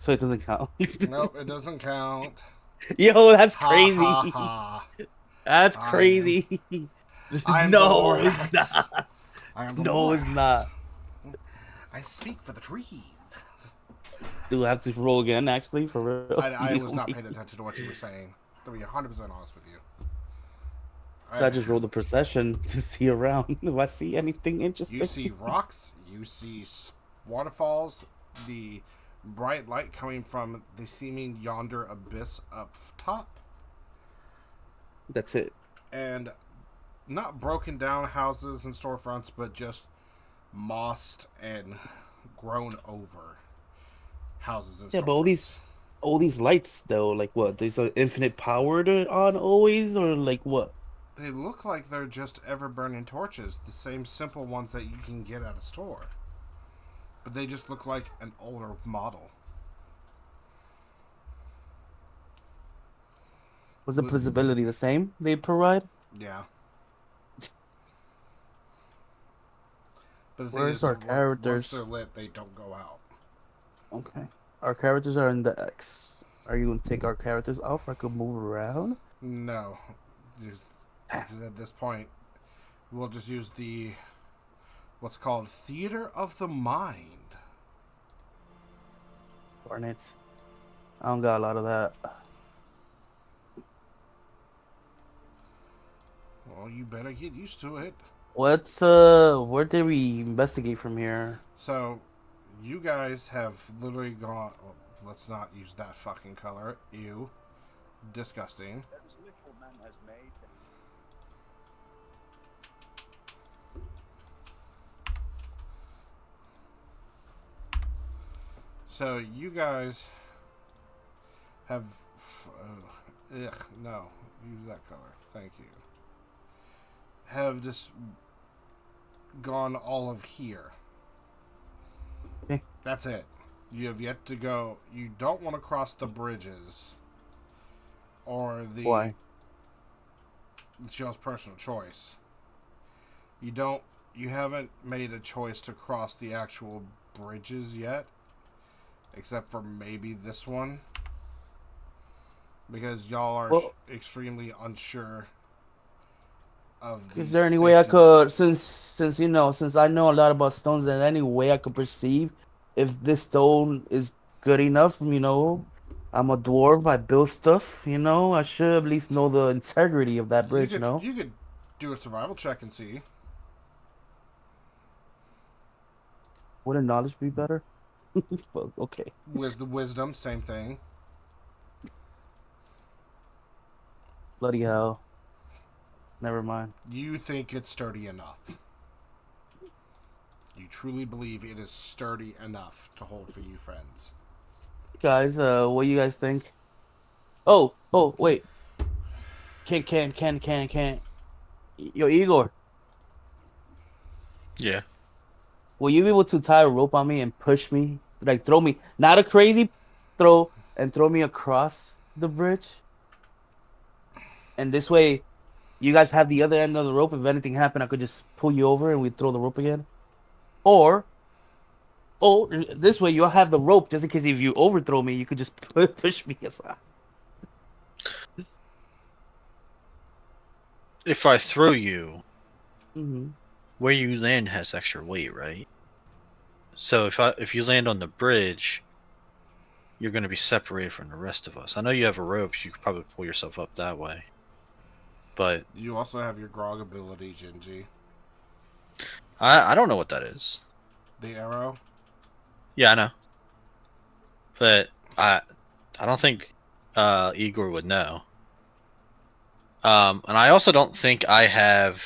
so it doesn't count. Nope, it doesn't count. Yo, that's Ha ha crazy. ha. That's I am. crazy. I am the No, it's Lorax. not. I am the No, it's Lorax. not. I speak for the trees. Do I have to roll again? Actually, for real. I You was know not me. paying attention to what you were saying. To be 100% honest with you. So I, I just rolled the procession to see around if I see anything you interesting. see rocks, you see waterfalls, the bright light coming from the seeming yonder abyss up top, That's it. and not broken down houses and storefronts, but just mossed and grown over houses and Yeah, but storefronts. all these lights though, like what? These are infinite powered on always, or like what? They look like they're just ever burning torches, the same simple ones that you can get at a store. But they just look like an older model. Was the visibility the same they provide? Yeah. But the thing Where's is, our once they're characters? lit, they don't go out. Okay. Our characters are in the X. Are you gonna take our characters off? I could move around. No. Because at this point, we'll just use the what's called theater of the mind. Darn it. I don't got a lot of that. Well, you better get used to it. Where did we investigate from here? So, you guys have literally gone. Well, let's not use that fucking color. Ew. Disgusting. So, you guys have. Ugh, no. Use that color. Thank you. Have just gone all of here. Okay. That's it. You have yet to go. You don't want to cross the bridges or the. Why? It's your personal choice. You don't. You haven't made a choice to cross the actual bridges yet, except for maybe this one, because y'all are Well, extremely unsure of the is there any way I safety. could, since you know, since I know a lot about stones, and any way I could perceive if this stone is good enough? You know, I'm a dwarf. I build stuff. You know, I should at least know the integrity of that You bridge. You could know, you could do a survival check and see. wouldn't knowledge be better? Well, okay. Wisdom, same thing. Bloody hell. Never mind. You think it's sturdy enough. You truly believe it is sturdy enough to hold for you, friends. Guys, what do you guys think? Oh, wait. Can. Yo, Igor, Yeah. will you be able to tie a rope on me and push me? Like, throw me, not a crazy throw, and throw me across the bridge? And this way, you guys have the other end of the rope. If anything happened, I could just pull you over and we throw the rope again. Or, oh, this way, you'll have the rope just in case if you overthrow me, you could just push me aside. If I throw you, Mm-hmm. where you land has extra weight, right? So if you land on the bridge, you're going to be separated from the rest of us. I know you have a rope, so you could probably pull yourself up that way. But You also have your grog ability, Gingie. I don't know what that is. The arrow. Yeah, I know. But I don't think Igor would know. And I also don't think I have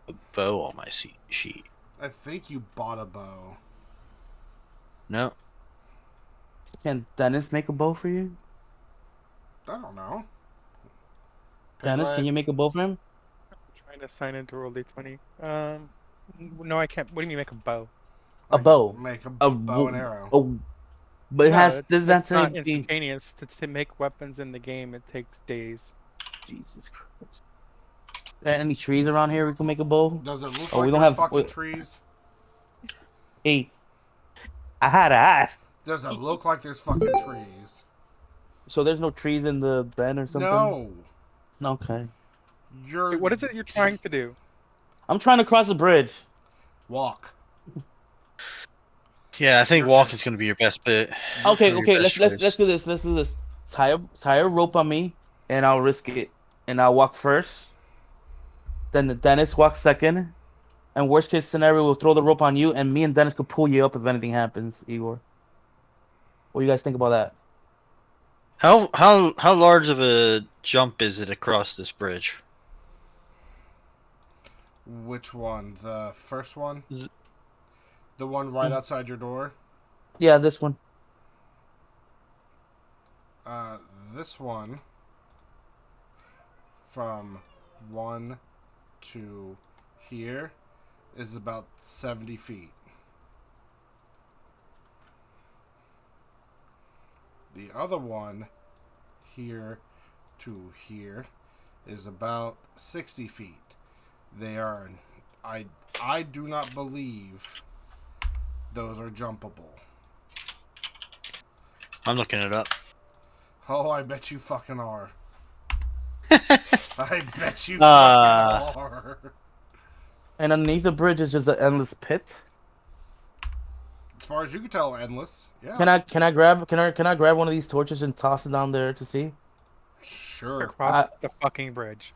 a bow on my sheet. I think you bought a bow. No. Can Dennis make a bow for you? I don't know. Dennis, can Piglet. you make a bow for him? Trying to sign into roll d20. No, I can't. What do you mean make a bow? A Like bow. make a A, bow and w- arrow. a But it No, has does that it's say not be instantaneous. To make weapons in the game, it takes days. Jesus Christ. Got any trees around here we can make a bow? Does it look Oh, we like don't there's have fucking trees? hey, I had to ask. Does it look like there's fucking trees? So there's no trees in the bend or something? No. Okay. You're... Wait, what is it you're trying to do? I'm trying to cross the bridge. Walk. Yeah, I think You're- walking's gonna be your best bet. Okay, Your okay, best let's choice. do this. Let's do this. Tie a rope on me, and I'll risk it. And I'll walk first. Then the Dennis walks second. And worst case scenario, we'll throw the rope on you, and me and Dennis could pull you up if anything happens, Igor. What do you guys think about that? How large of a jump is it across this bridge? Which one? The first one? Z- The one right outside your door? Yeah, this one. This one, from 1 to here, is about 70 feet. The other one, here to here, is about 60 feet. They are... I do not believe those are jumpable. I'm looking it up. Oh, I bet you fucking are. I bet you fucking are. And underneath the bridge is just an endless pit. As far as you can tell, endless. Yeah. Can I grab one of these torches and toss it down there to see? Sure. Across the fucking bridge.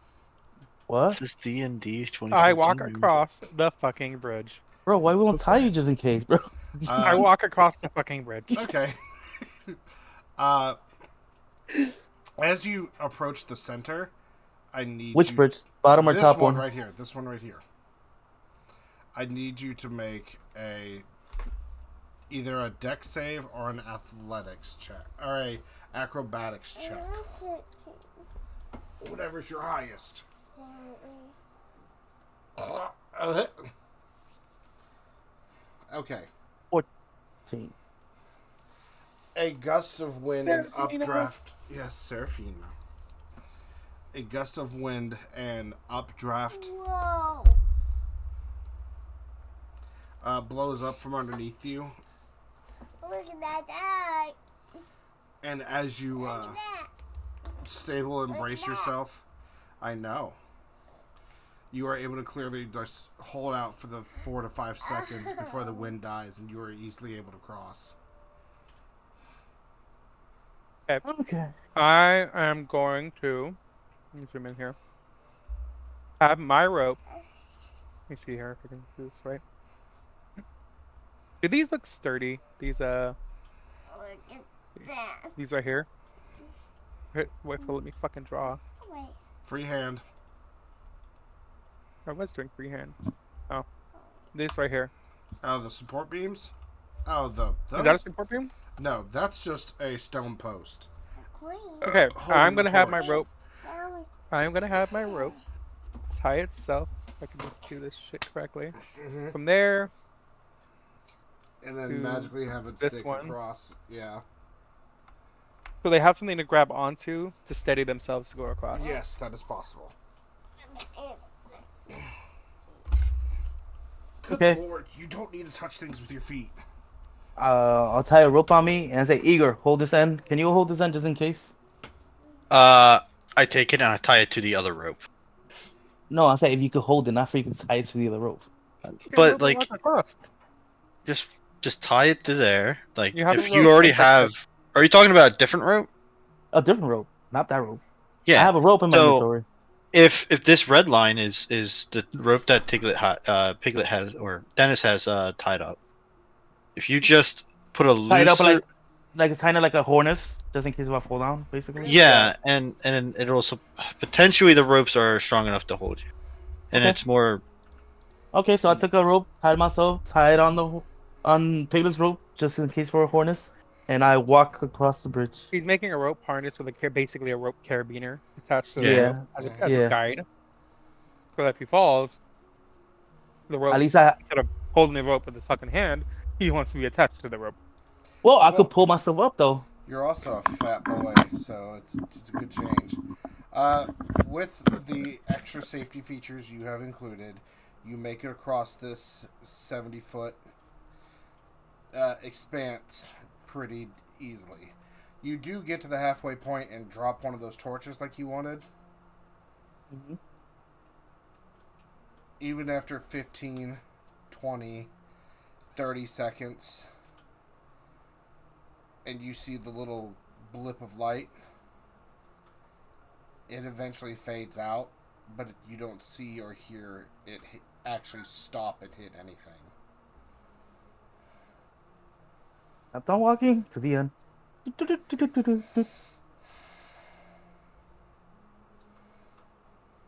What? This is D&D 2014. I walk across the fucking bridge. Bro, why we won't tie you just in case, bro? I walk across the fucking bridge. Okay. As you approach the center, I need Which you... bridge? Bottom or this top one one? right here. This one right here. I need you to make either a dex save or an athletics check. Or a acrobatics check. Whatever's your highest. Okay. 14. A gust of wind and Seraphina. updraft. Yes, Seraphina. A gust of wind and updraft Whoa. blows up from underneath you, Look at that eye. and as you Look at that. stable and brace yourself, I know. You are able to clearly just hold out for the 4 to 5 seconds before the wind dies, and you are easily able to cross. Okay. I am going to let me zoom in here. Have my rope. Let me see here if I can do this right. Do these look sturdy? These Look at that. these right here. Wait, let me fucking draw. Wait. Free hand. I was doing freehand. Oh, this right here. Oh, the support beams? Oh, Is that a those? support beam? No, that's just a stone post. Queen. Okay, Holding I'm the gonna have my torch. rope. Down. I'm gonna have my rope tie itself. If I can just do this shit correctly. From there, And then To magically have it this stick one. across. Yeah. so they have something to grab onto to steady themselves to go across. Yes, that is possible. Good Okay. lord, you don't need to touch things with your feet. I'll tie a rope on me and say, Igor, hold this end. Can you hold this end just in case? I take it and I tie it to the other rope. No, I say if you could hold it, not for you can tie it to the other rope. But Walk like, across. just tie it to there. Like, You have if a you rope, already that's like have, are you talking about a different rope? A different rope, not that rope. I Yeah. have a rope in my So- inventory. If this red line is the rope that Piglet has or Dennis has tied up. If you just put a Tie it up looser, like it's kind of like a harness, just in case if I fall down, basically. yeah, and it'll also potentially the ropes are strong enough to hold you, and Okay. it's more. Okay, so I took a rope, tied myself, tied on Piglet's rope, just in case for a harness, and I walk across the bridge. He's making a rope harness with basically a rope carabiner attached to the Yeah. rope as Yeah. a guide. So that if he falls, the rope, At least I, instead of holding the rope with his fucking hand, he wants to be attached to the rope. well, I could pull myself up though. You're also a fat boy, so it's a good change. With the extra safety features you have included, you make it across this 70-foot expanse pretty easily. You do get to the halfway point and drop one of those torches like you wanted. Mhm. Even after 15, 20, 30 seconds, and you see the little blip of light, it eventually fades out, but you don't see or hear it actually stop and hit anything. I'm done walking to the end.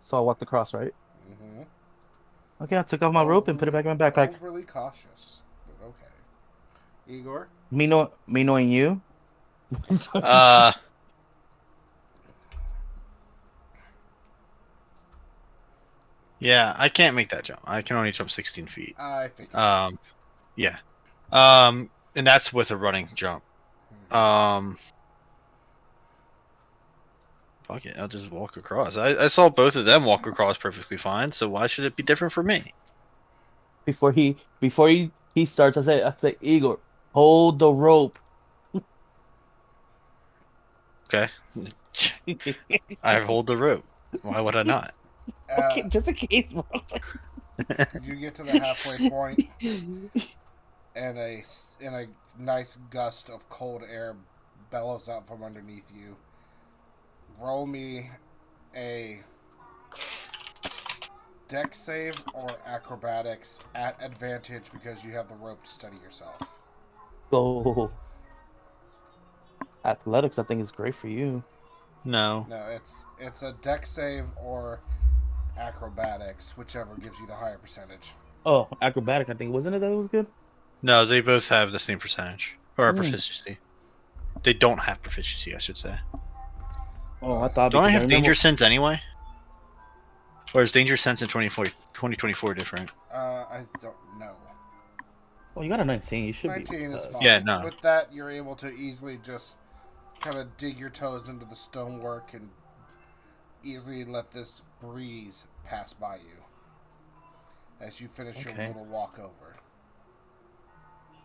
So I walked across, right? Mm-hmm. Okay, I took off my rope and put it back in my backpack. Overly cautious, but okay. Igor? Me knowing you. Uh, yeah, I can't make that jump. I can only jump 16 feet. I figured. Yeah. And that's with a running jump. Fuck it, I'll just walk across. I saw both of them walk across perfectly fine, so why should it be different for me? Before he starts, I say, Igor, hold the rope. Okay. I hold the rope. Why would I not? Okay, just in case, bro. You get to the halfway point, and a nice gust of cold air bellows out from underneath you. Roll me a dex save or acrobatics at advantage because you have the rope to steady yourself. Go. Athletics, I think, is great for you. No. No, it's a dex save or acrobatics, whichever gives you the higher percentage. Oh, acrobatic, I think. Wasn't it that was good? No, they both have the same percentage. Or Hmm. proficiency. They don't have proficiency, I should say. Oh, I thought Don't I because I have remember. danger sense anyway? Or is danger sense in 2024 different? I don't know. Oh, you got a 19. You should 19 be. is fine. Yeah, no. With that, you're able to easily just kind of dig your toes into the stonework and easily let this breeze pass by you as you finish your Okay. little walk over.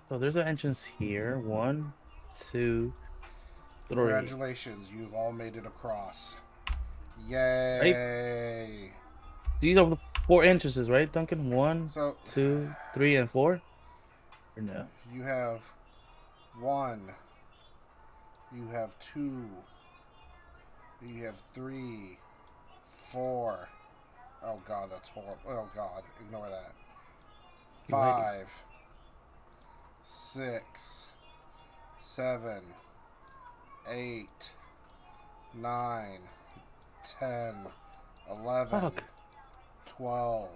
So there's an entrance here. 1, 2, 3. Congratulations, you've all made it across. Right? Yay! These are the 4 entrances, right, Duncan? 1, So 2, 3, and 4. Or no? you have 1, you have 2, you have 3, 4. Oh god, that's horrible. Oh god, ignore that. You're right. 5, 6, 7, 8, 9, 10, 11, Fuck. 12,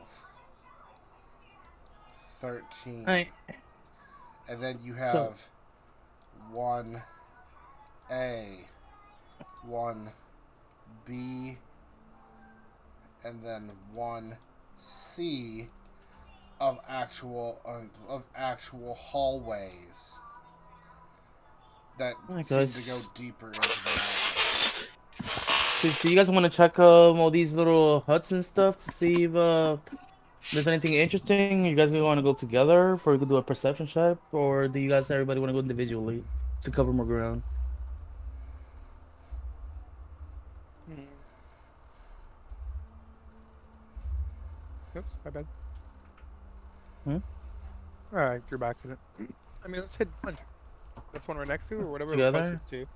13. Alright. And then you So- have 1A, 1B, and then 1C of actual hallways that Alright, seem guys. to go deeper into the mountain. Do you guys want to check all these little huts and stuff to see if there's anything interesting? You guys want to go together for we could do a perception check, or do you guys everybody want to go individually to cover more ground? Oops, my bad. Hmm? I drew by accident. I mean, let's hit one. That's one we're next to, or whatever we're Together? closest to.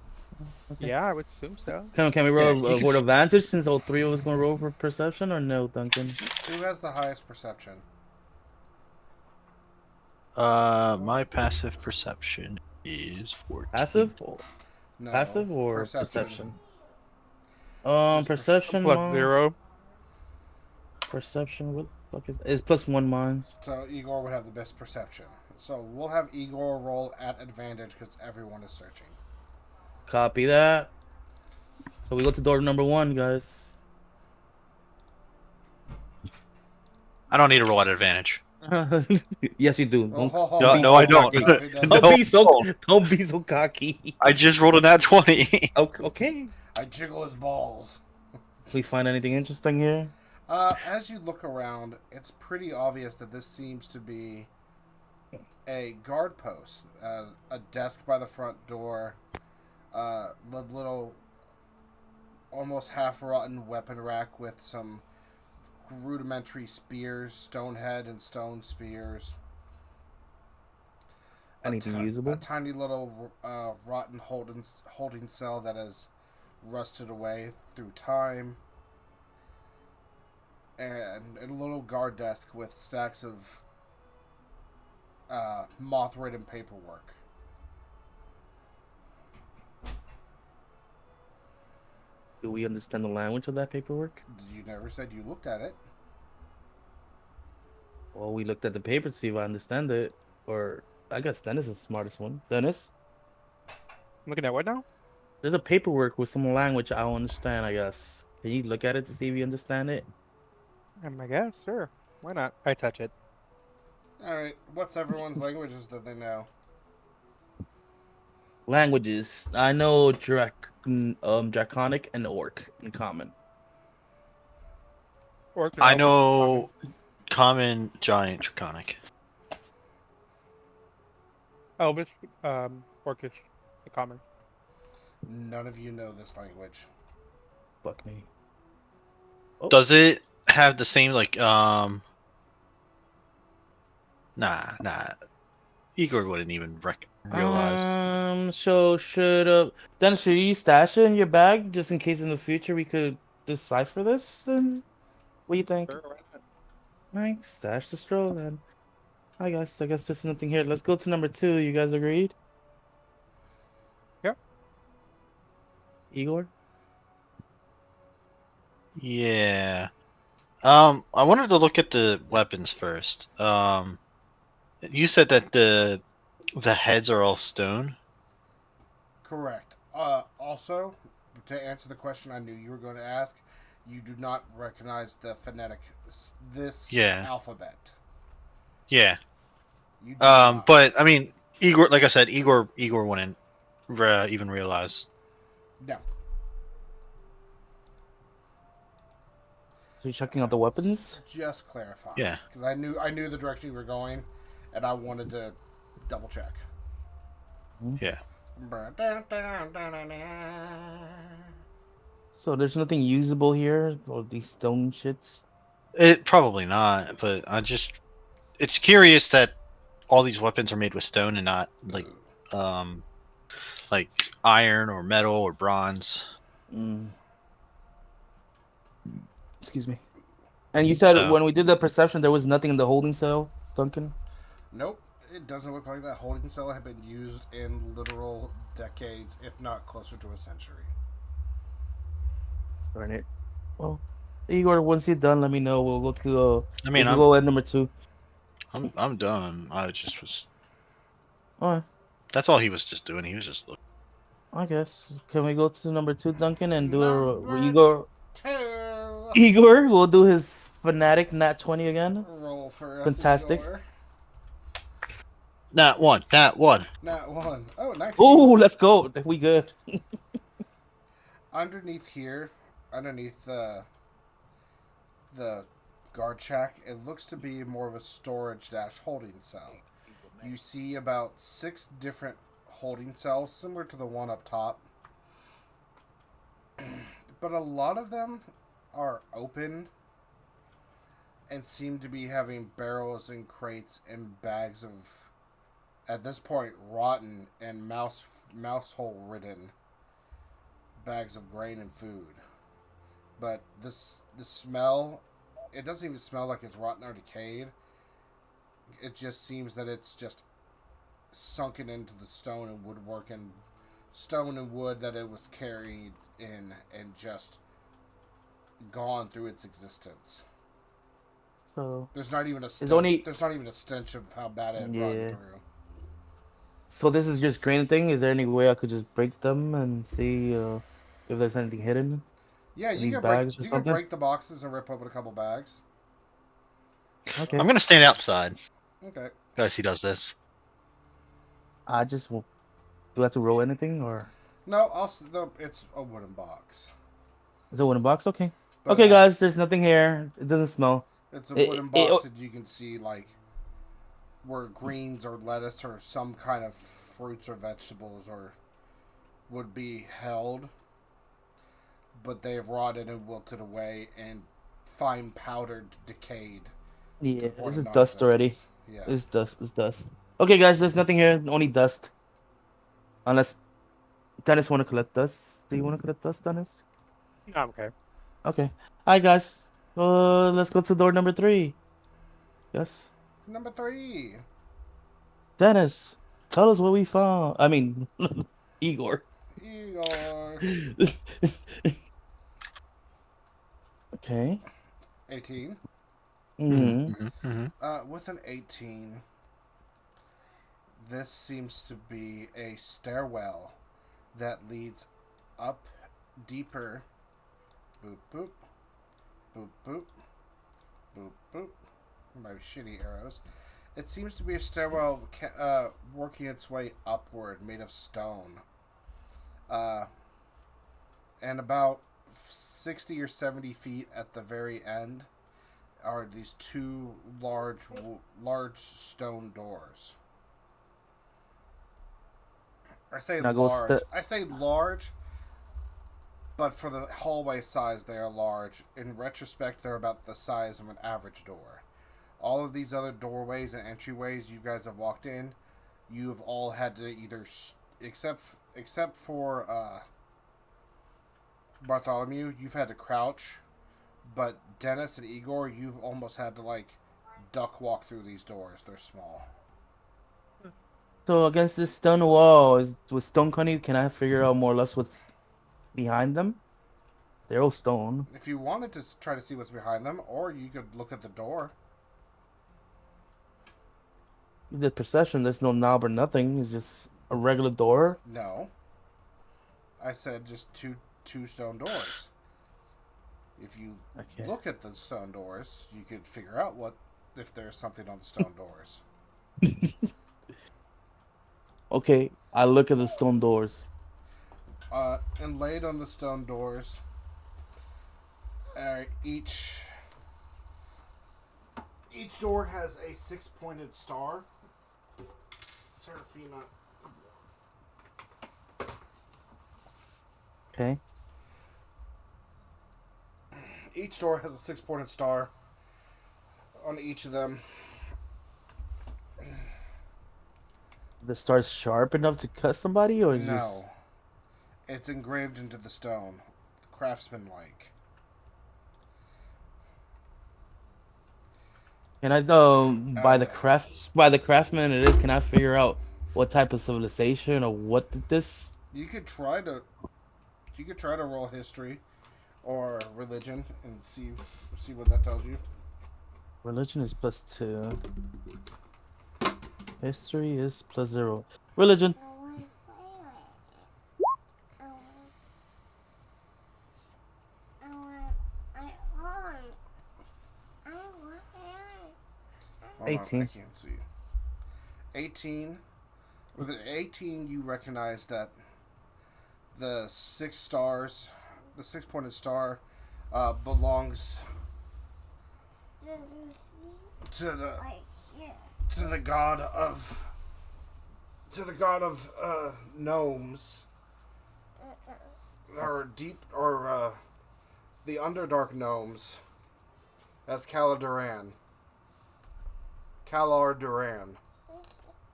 Okay. Yeah, I would assume so. Can we roll Yeah, you a word advantage since all 3 of us gonna roll for perception, or no, Duncan? Who has the highest perception? My passive perception is 14. Passive? No. Passive or perception? Just Perception. Plus 0. Perception. What the fuck is +1 mines? So Igor would have the best perception. So we'll have Igor roll at advantage because everyone is searching. Copy that. So we go to door number 1, guys. I don't need to roll at advantage. Yes, you do. Don't, No, I don't. He doesn't. No. don't be so cocky. I just rolled a nat 20. Okay. I jiggle his balls. We find anything interesting here? As you look around, it's pretty obvious that this seems to be a guard post, a desk by the front door, little, almost half-rotten weapon rack with some rudimentary spears, stone head and stone spears. Anything A usable? tiny little rotten holding cell that has rusted away through time, and a little guard desk with stacks of moth-ridden paperwork. Do we understand the language of that paperwork? You never said you looked at it. Well, we looked at the paper to see if I understand it. Or I guess Dennis is the smartest one. Dennis, Looking at what now? there's a paperwork with some language I don't understand, I guess. Can you look at it to see if you understand it? I guess, sure. Why not? I touch it. Alright, what's everyone's languages that they know? Languages. I know Draconic and Orc in common. Or I know common, giant, draconic. Elvish, Orcish, the common. None of you know this language. Fuck me. Oh. Does it have the same like Nah. Igor wouldn't even realize. So Dennis, should you stash it in your bag just in case in the future we could decipher this? And what do you think? Sure, why not? Right, stash the scroll then. I guess there's nothing here. Let's go to number 2. You guys agreed? Yep. Igor? Yeah. I wanted to look at the weapons first. You said that the heads are all stone. Correct. Also, to answer the question I knew you were going to ask, you do not recognize the phonetic alphabet. Yeah. You do not. But I mean, Igor, like I said, Igor wouldn't even realize. No. So you're checking out the weapons? Just clarify. Yeah. Because I knew the direction you were going, and I wanted to double check. Yeah. So there's nothing usable here, or these stone shits? It probably not, but it's curious that all these weapons are made with stone and not like iron or metal or bronze. Excuse me. And you said Oh. when we did the perception, there was nothing in the holding cell, Duncan? Nope. It doesn't look like that holding cell had been used in literal decades, if not closer to a century. Darn it. Well, Igor, once you're done, let me know. We'll go to I mean, we'll go at number 2. I'm done. I just was. Alright, That's all he was just doing. He was just looking. I guess. Can we go to number 2, Duncan, and do Number Igor? 2. Igor will do his fanatic nat 20 again. Roll for us. Fantastic. Igor. Nat one. Nat 1. Oh, 19. Oh, let's go. We good. Underneath the guard shack, it looks to be more of a storage / holding cell. You see about 6 different holding cells, similar to the one up top. But a lot of them are open and seem to be having barrels and crates and bags of, at this point, rotten and mouse hole ridden bags of grain and food. But the smell, it doesn't even smell like it's rotten or decayed. It just seems that it's just sunken into the stone and wood that it was carried in and just gone through its existence. So there's not even a stench, there's not even a stench of how bad it run through. So this is just grain thing. Is there any way I could just break them and see if there's anything hidden? Yeah, in these bags or something? can break the boxes and rip open a couple bags. Okay. I'm gonna stand outside. Okay. Guys, he does this. I just do I have to roll anything or? No, it's a wooden box. Is it a wooden box? Okay. But, okay, guys. There's nothing here. It doesn't smell. It's a wooden box that you can see like where greens or lettuce or some kind of fruits or vegetables or would be held, but they've rotted and wilted away and fine powdered, decayed to Yeah, the point this of is dust already. non-existence. Yeah. It's dust. It's dust. Okay, guys, there's nothing here. Only dust. Unless Dennis want to collect dust. Do you want to collect dust, Dennis? No, I'm okay. Okay. Hi, guys. Let's go to door number 3. Yes. Number 3. Dennis, tell us what we found. I mean, Igor. Igor. Okay. 18. Hmm. With an 18, this seems to be a stairwell that leads up deeper. Boop, boop. Boop, boop. Boop, boop. My shitty arrows. It seems to be a stairwell working its way upward, made of stone. And about 60 or 70 feet at the very end are these two large stone doors. I say Now go large. I say large, but for the hallway size, they are large. In retrospect, they're about the size of an average door. All of these other doorways and entryways you guys have walked in, you have all had to either, except for Bartholomew, you've had to crouch. But Dennis and Igor, you've almost had to like duck walk through these doors. They're small. So against this stone wall, is with stone cunning, can I figure out more or less what's behind them? They're all stone. If you wanted to try to see what's behind them, or you could look at the door. The perception, there's no knob or nothing. It's just a regular door. No. I said just two stone doors. If you Okay. look at the stone doors, you could figure out what if there's something on the stone doors. Okay, I look at the stone doors. And laid on the stone doors, each door has a 6-pointed star. Serafina. Okay. Each door has a 6-pointed star on each of them. The star's sharp enough to cut somebody, or No. just It's engraved into the stone. Craftsman-like. can I by the craftsman it is? Can I figure out what type of civilization or what did this? You could try to roll history or religion and see what that tells you. Religion is +2. History is +0. Religion. I want to play with it. I want Hold 18. on, I can't see. 18. With an 18, you recognize that the 6-pointed star, belongs to the god of gnomes, or the Underdark gnomes, as Calar Duran.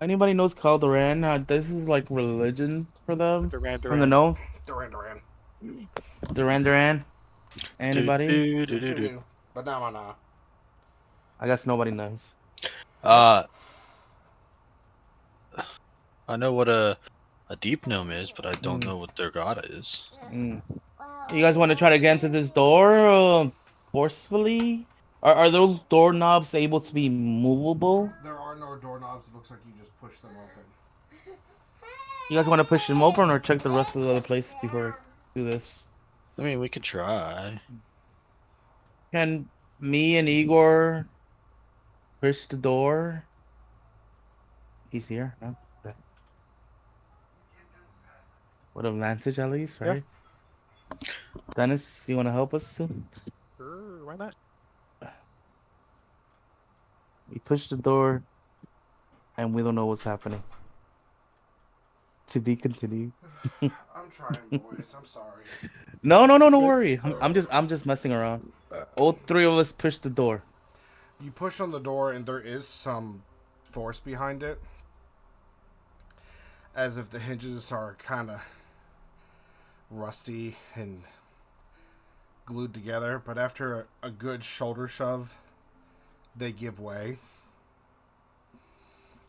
Anybody knows Calderan? This is like religion for them. Duran, From the gnomes. Duran. Duran. Anybody? But nah. I guess nobody knows. I know what a deep gnome is, but I don't know what their god is. Mm. You guys want to try to get into this door forcefully? Are those doorknobs able to be movable? There are no doorknobs. It looks like you just push them open. You guys want to push them open or check the rest of the other place before I do this? I mean, we could try. Can me and Igor push the door? He's here. No? Okay. With advantage at least, right? Dennis, you want to help us too? Sure, why not? We push the door. and we don't know what's happening. To be continued. I'm trying, boys. I'm sorry. No, no, no, no worry. I'm just messing around. All three of us push the door. You push on the door, and there is some force behind it, as if the hinges are kind of rusty and glued together. But after a good shoulder shove, they give way,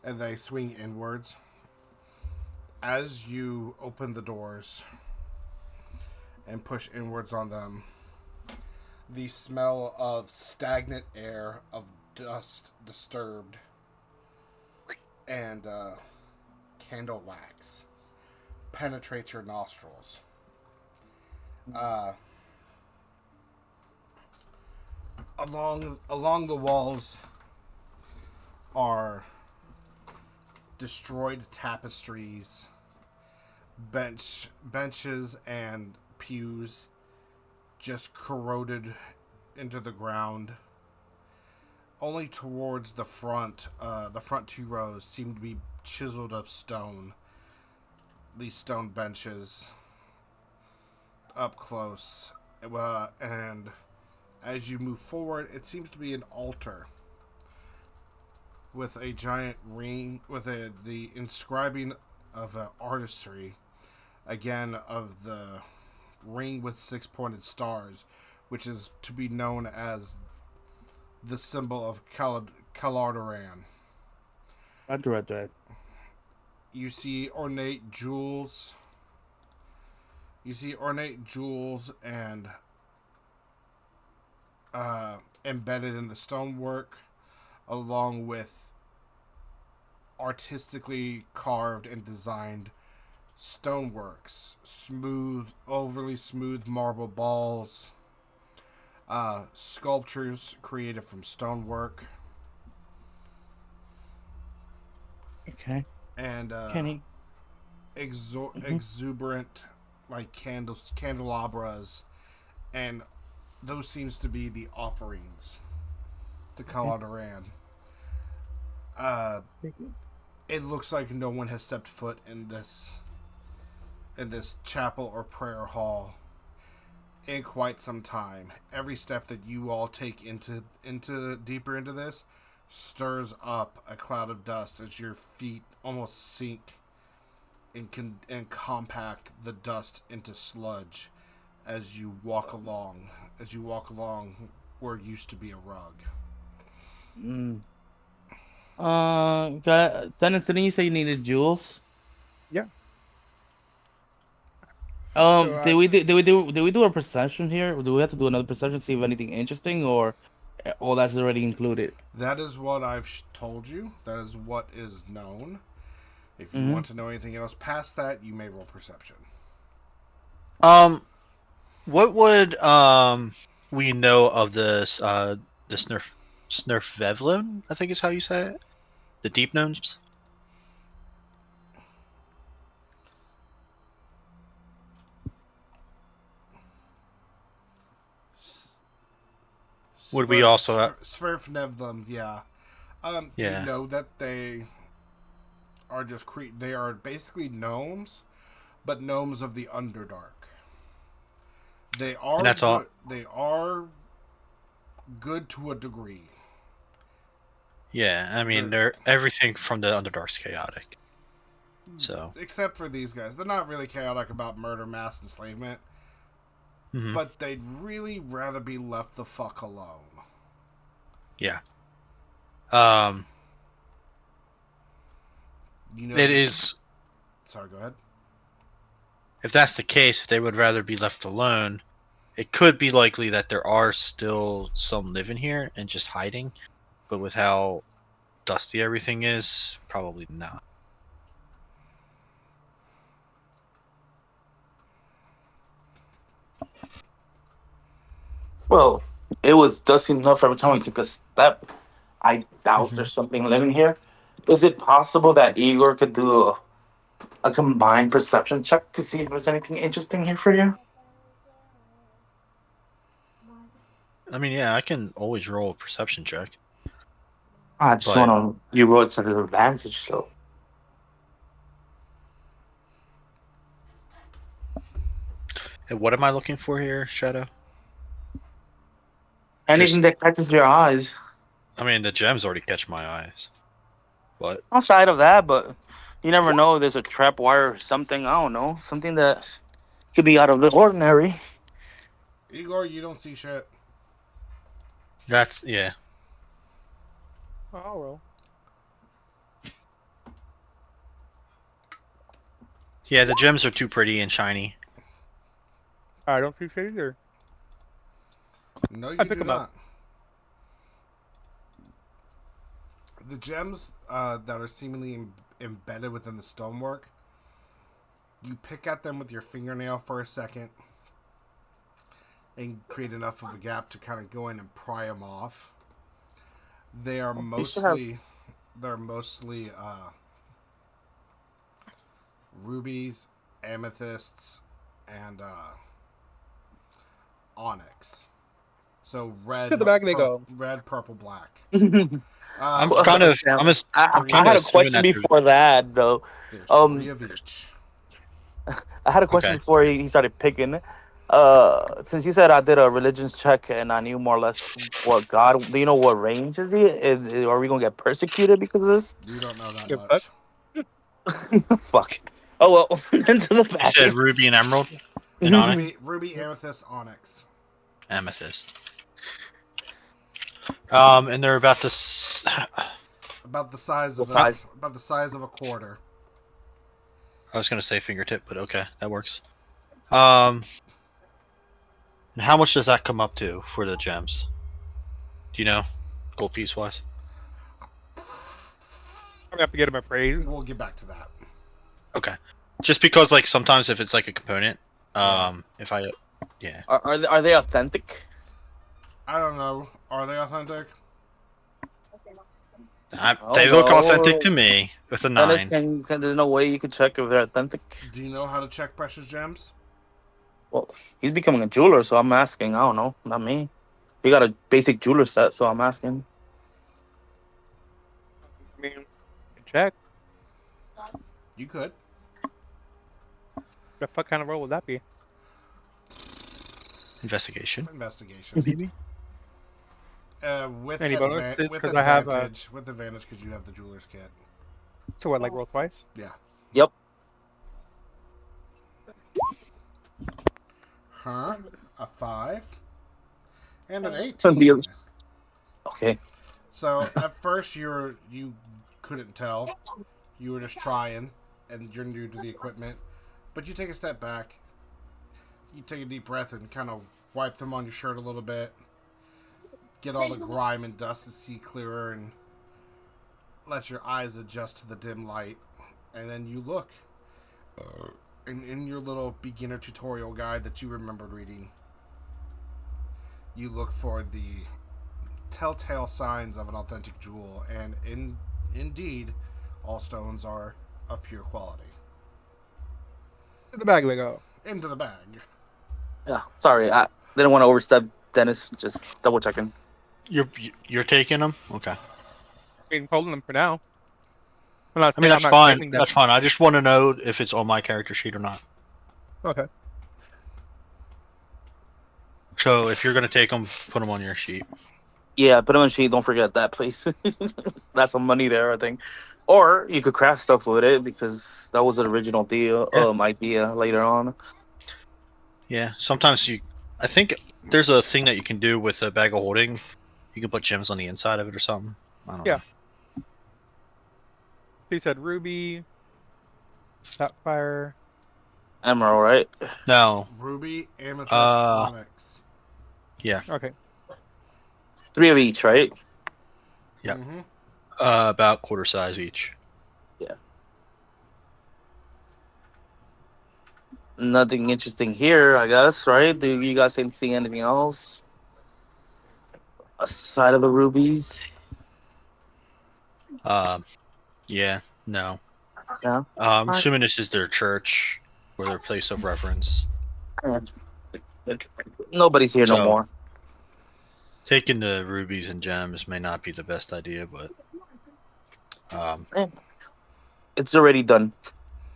and they swing inwards. As you open the doors and push inwards on them, the smell of stagnant air, of dust disturbed, and candle wax penetrates your nostrils. Along the walls are destroyed tapestries, benches and pews just corroded into the ground. Only towards the front 2 rows seem to be chiseled of stone. These stone benches up close. And as you move forward, it seems to be an altar with a giant ring, with the inscribing of an artistry, again, of the ring with 6 pointed stars, which is to be known as the symbol of Caladoran. Right. You see ornate jewels. And embedded in the stonework, along with artistically carved and designed stoneworks, overly smooth marble balls, sculptures created from stonework, Okay. and Kenny. exuberant like candelabras, and those seems to be the offerings to Caladoran. It looks like no one has stepped foot in this chapel or prayer hall in quite some time. Every step that you all take into deeper into this stirs up a cloud of dust as your feet almost sink and compact the dust into sludge as you walk along. Where used to be a rug. Didn't you say you needed jewels? Yeah. So, Did we do a perception here? Or do we have to do another perception to see if anything interesting, or all that's already included? That is what I've told you. That is what is known. If you Mm-hmm. want to know anything else past that, you may roll perception. What would we know of this the Snurfvevlin, I think is how you say it? The deep gnomes? Would we also Sverfnevlum, yeah. Yeah. You know that they are they are basically gnomes, but gnomes of the Underdark. They are And that's all. They are good to a degree. Yeah, I mean they're everything from the Underdark's chaotic. So Except for these guys. They're not really chaotic about murder, mass enslavement. But they'd really rather be left the fuck alone. yeah. You know It is. Sorry, go ahead. If that's the case, if they would rather be left alone, it could be likely that there are still some living here and just hiding. But with how dusty everything is, probably not. Well, it was dusty enough every time we took a step. I doubt there's something living here. Is it possible that Igor could do a combined perception check to see if there's anything interesting here for you? I mean, yeah, I can always roll a perception check. I just But want to you roll to the advantage, so hey, what am I looking for here, Shadow? anything Just, that catches your eyes. I mean, the gems already catch my eyes. But Outside of that, but you never know. There's a trap wire or something. I don't know. Something that could be out of the ordinary. Igor, you don't see shit. that's yeah. Oh well. Yeah, the gems are too pretty and shiny. I don't see shit either. No, you I pick do them up. not. The gems that are seemingly embedded within the stonework, you pick at them with your fingernail for a second and create enough of a gap to kind of go in and pry them off. They are mostly, rubies, amethysts, and onyx. So red, To the bag they go. red, purple, black. I'm Well, kind of, damn. I'm, as, I'm I kind of had a assuming question that there's before that though. There's 3 Um, of each. I had a question okay. before he started picking. Since you said I did a religions check and I knew more or less what God, do you know what range is he? Are we gonna get persecuted because of this? You don't know that Give a fuck. much. Fuck. Oh well, into the You said bag. ruby and emerald and onyx, Ruby, amethyst, onyx. amethyst. And they're about this. About the size The of size. a quarter. I was gonna say fingertip, but okay, that works. And how much does that come up to for the gems? Do you know, gold piece wise? I'm gonna have to get him appraised. We'll get back to that. Okay, just because like sometimes if it's like a component, Yeah. if I, yeah, Are they authentic? I don't know. Are they authentic? they look no. authentic to me with a Dennis, 9. there's no way you could check if they're authentic. Do you know how to check precious gems? Well, he's becoming a jeweler, so I'm asking. I don't know, not me. He got a basic jeweler set, so I'm asking. I mean, check. You could. The fuck kind of role would that be? Investigation. Investigation. Maybe. With Any bonuses? with 'Cause I have, advantage. With advantage because you have the jeweler's kit. So what? Like roll twice? Yeah. Yep. Huh? A 5 and an That'd be 18. Okay. So at first you couldn't tell. You were just trying, and you're new to the equipment. But you take a step back. You take a deep breath and kind of wipe them on your shirt a little bit. Get all the grime and dust to see clearer, and let your eyes adjust to the dim light. And then you look. And in your little beginner tutorial guide that you remembered reading, you look for the telltale signs of an authentic jewel, and indeed, all stones are of pure quality. To the bag they go. Into the bag. Yeah. Sorry, I didn't want to overstep Dennis. Just double checking. You're taking them? Okay. I mean, holding them for now. I'm not I mean saying I'm that's not fine. claiming them. That's fine. I just want to know if it's on my character sheet or not. Okay. So if you're gonna take them, put them on your sheet. Yeah, put them in sheet. Don't forget that, please. That's some money there, I think. Or you could craft stuff with it because that was the original deal, Yeah. idea later on. Yeah. Sometimes I think there's a thing that you can do with a bag of holding. You can put gems on the inside of it or something. I don't Yeah. know. He said ruby, sapphire. Emerald, right? No. Ruby, amethyst, Uh, onyx. Yeah. Okay. 3 of each, right? Yep. Mm-hmm. About quarter size each. Yeah. Nothing interesting here, I guess, right? Do you guys see anything else aside of the rubies? Yeah. No. Yeah. I'm assuming this is their church or their place of reverence. Nobody's here no So- more. Taking the rubies and gems may not be the best idea, but Um, Eh, It's already done.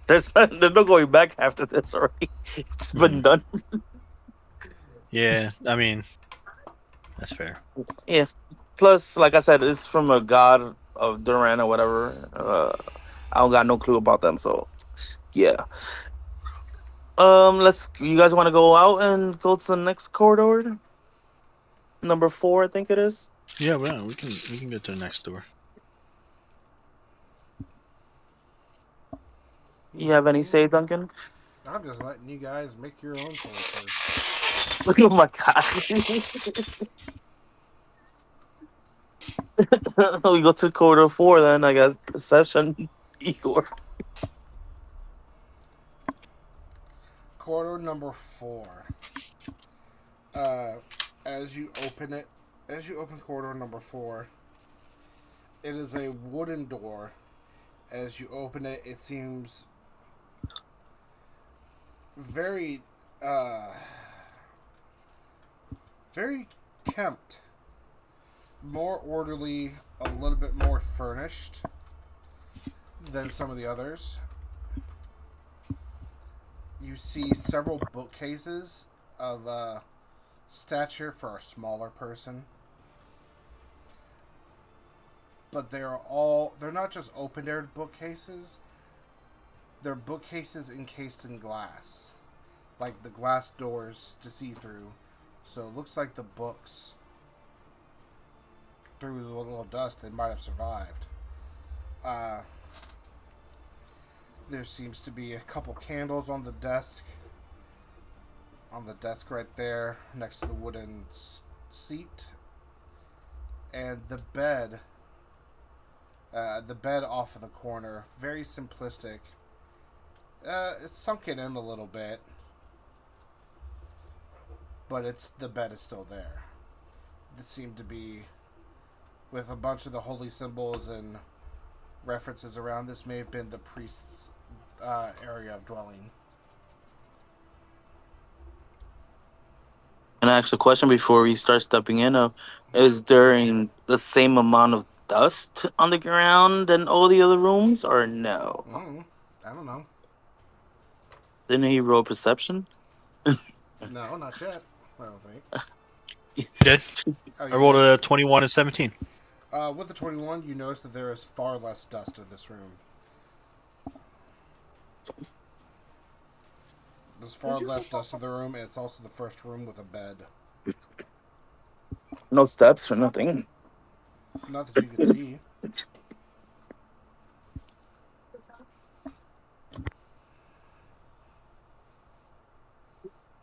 There's no going back after this already. It's been mhm. done. Yeah, I mean that's fair. Yeah. Plus, like I said, it's from a god of Duran or whatever. I don't got no clue about them, so yeah. Let's. You guys want to go out and go to the next corridor? Number 4, I think it is. Yeah, well, we can get to the next door. You have any say, Duncan? I'm just letting you guys make your own choices. Oh my god. We go to corridor 4 then. I got perception. Igor. Corridor number 4. Uh, as you open it, as you open corridor number 4, it is a wooden door. As you open it, it seems very, uh, very kempt, more orderly, a little bit more furnished than some of the others. You see several bookcases of stature for a smaller person. But they're not just open-air bookcases, they're bookcases encased in glass. Like the glass doors to see through. So it looks like the books, through the little dust, they might have survived. Uh, there seems to be a couple candles on the desk. On the desk right there, next to the wooden seat. And the bed off of the corner, very simplistic. It's sunken in a little bit, but the bed is still there. It seemed to be with a bunch of the holy symbols and references around. This may have been the priest's area of dwelling. Can I ask a question before we start stepping in? Is there the same amount of dust on the ground than all the other rooms, or no? I don't know. Didn't he roll perception? No, not yet. I don't think. You did? Oh, I you rolled did? a 21 and 17. With the 21, you notice that there is far less dust in this room. There's far less dust in the room, and it's also the first room with a bed. No steps or nothing. Not that you could see.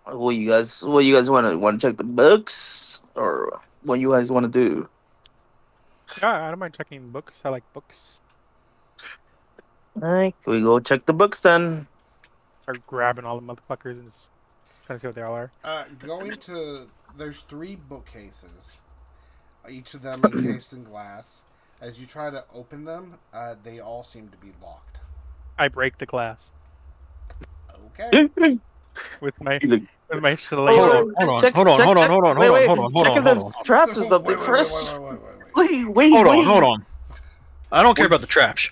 What you guys want to check the books, or what you guys want to do? Yeah, I don't mind checking books. I like books. All right, we go check the books then. Start grabbing all the motherfuckers and just trying to see what they all are. There's 3 bookcases, each of them encased in glass. As you try to open them, they all seem to be locked. I break the glass Okay. with my Look, with my Hold shillelagh. on, hold on, hold on, hold on, hold on, Wait, hold on, wait. hold on, hold Check on, if hold there's on. traps or wait, something wait, wait, first. wait, wait, wait, wait. Hold on, Wait. hold on. I don't care Wait. about the traps.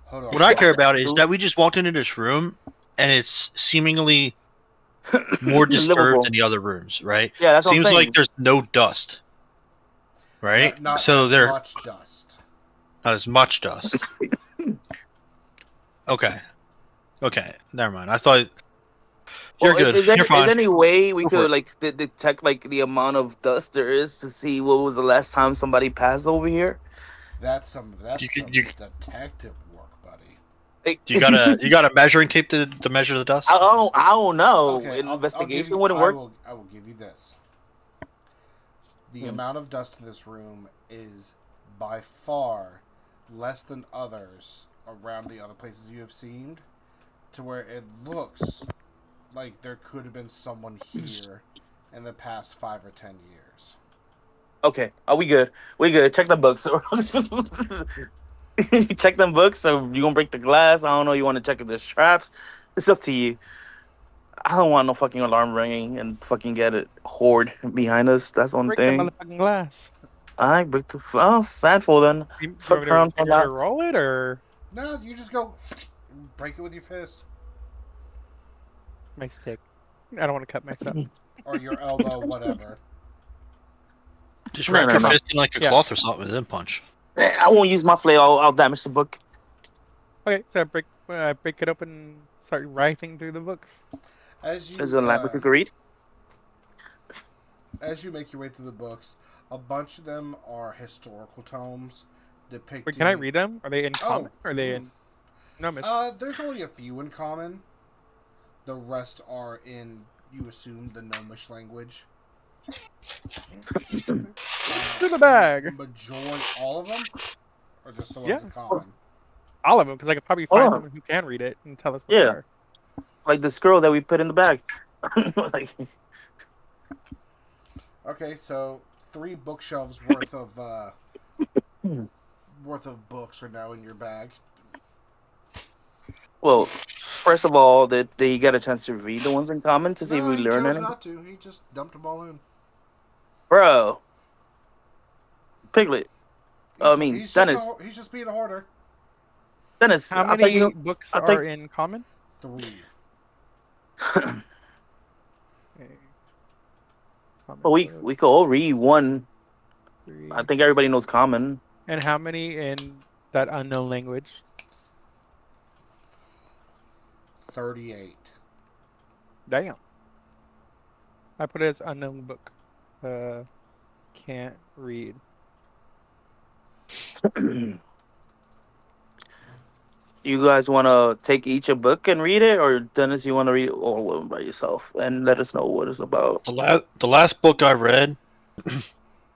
Hold on. What I care about is that we just walked into this room and it's seemingly more disturbed Livable. than the other rooms, right? Yeah, that's what I'm Seems like saying. there's no dust, right? Not So as there much dust. not as much dust. Okay, okay, never mind. I thought you're Well, good. You're is fine. there any way we Go for could it. like detect like the amount of dust there is to see what was the last time somebody passed over here? That's You, some you, detective work, buddy. Like, you got a measuring tape to measure the dust? I don't know. Okay, An I'll give investigation you. wouldn't work. I will give you this. The Hmm. amount of dust in this room is by far less than others around the other places you have seen, to where it looks like there could have been someone here in the past 5 or 10 years. Okay, are we good? We good. Check the books. Check them books. So you gonna break the glass? I don't know. You want to check if there's traps? It's up to you. I don't want no fucking alarm ringing and fucking get it horde behind us. That's one Break the thing. motherfucking glass. I break the FANFO then. You Fuck around, want find me to out. roll it or No, you just go break it with your fist my stick? I don't want to cut myself. or your elbow, whatever. Just No, wrap no, your no. fist in like a Yeah. cloth or something, and then punch. I won't use my flail. I'll damage the book. Okay, so I break it open and start writing through the books. As Is you it a language you can read? as you make your way through the books, a bunch of them are historical tomes depicting. Wait, can I read them? Are they in Oh, common? Or are they in Gnomes? There's only a few in common. The rest are in, you assume, the Gnomish language. To the bag. Majority, all of them, or just the ones Yeah. in common. All of them, because I could probably Hold find on. someone who can read it and tell us what they Yeah, are. like the squirrel that we put in the bag. Like, Okay, so 3 bookshelves worth of books are now in your bag. well, first of all, did they get a chance to read the ones in common to see if No, we he learn chose anything? not to. He just dumped them all in. Bro, Piglet. I mean, He's Dennis. just being a hoarder. Dennis, How I thought you many know. books I are think. in common? 3. Okay. Common Well, book, we could all read one. 3. I think everybody knows common. And how many in that unknown language? 38. Damn. I put it as unknown book. Can't read. You guys want to take each a book and read it, or Dennis, you want to read all of them by yourself and let us know what it's about? The last book I read,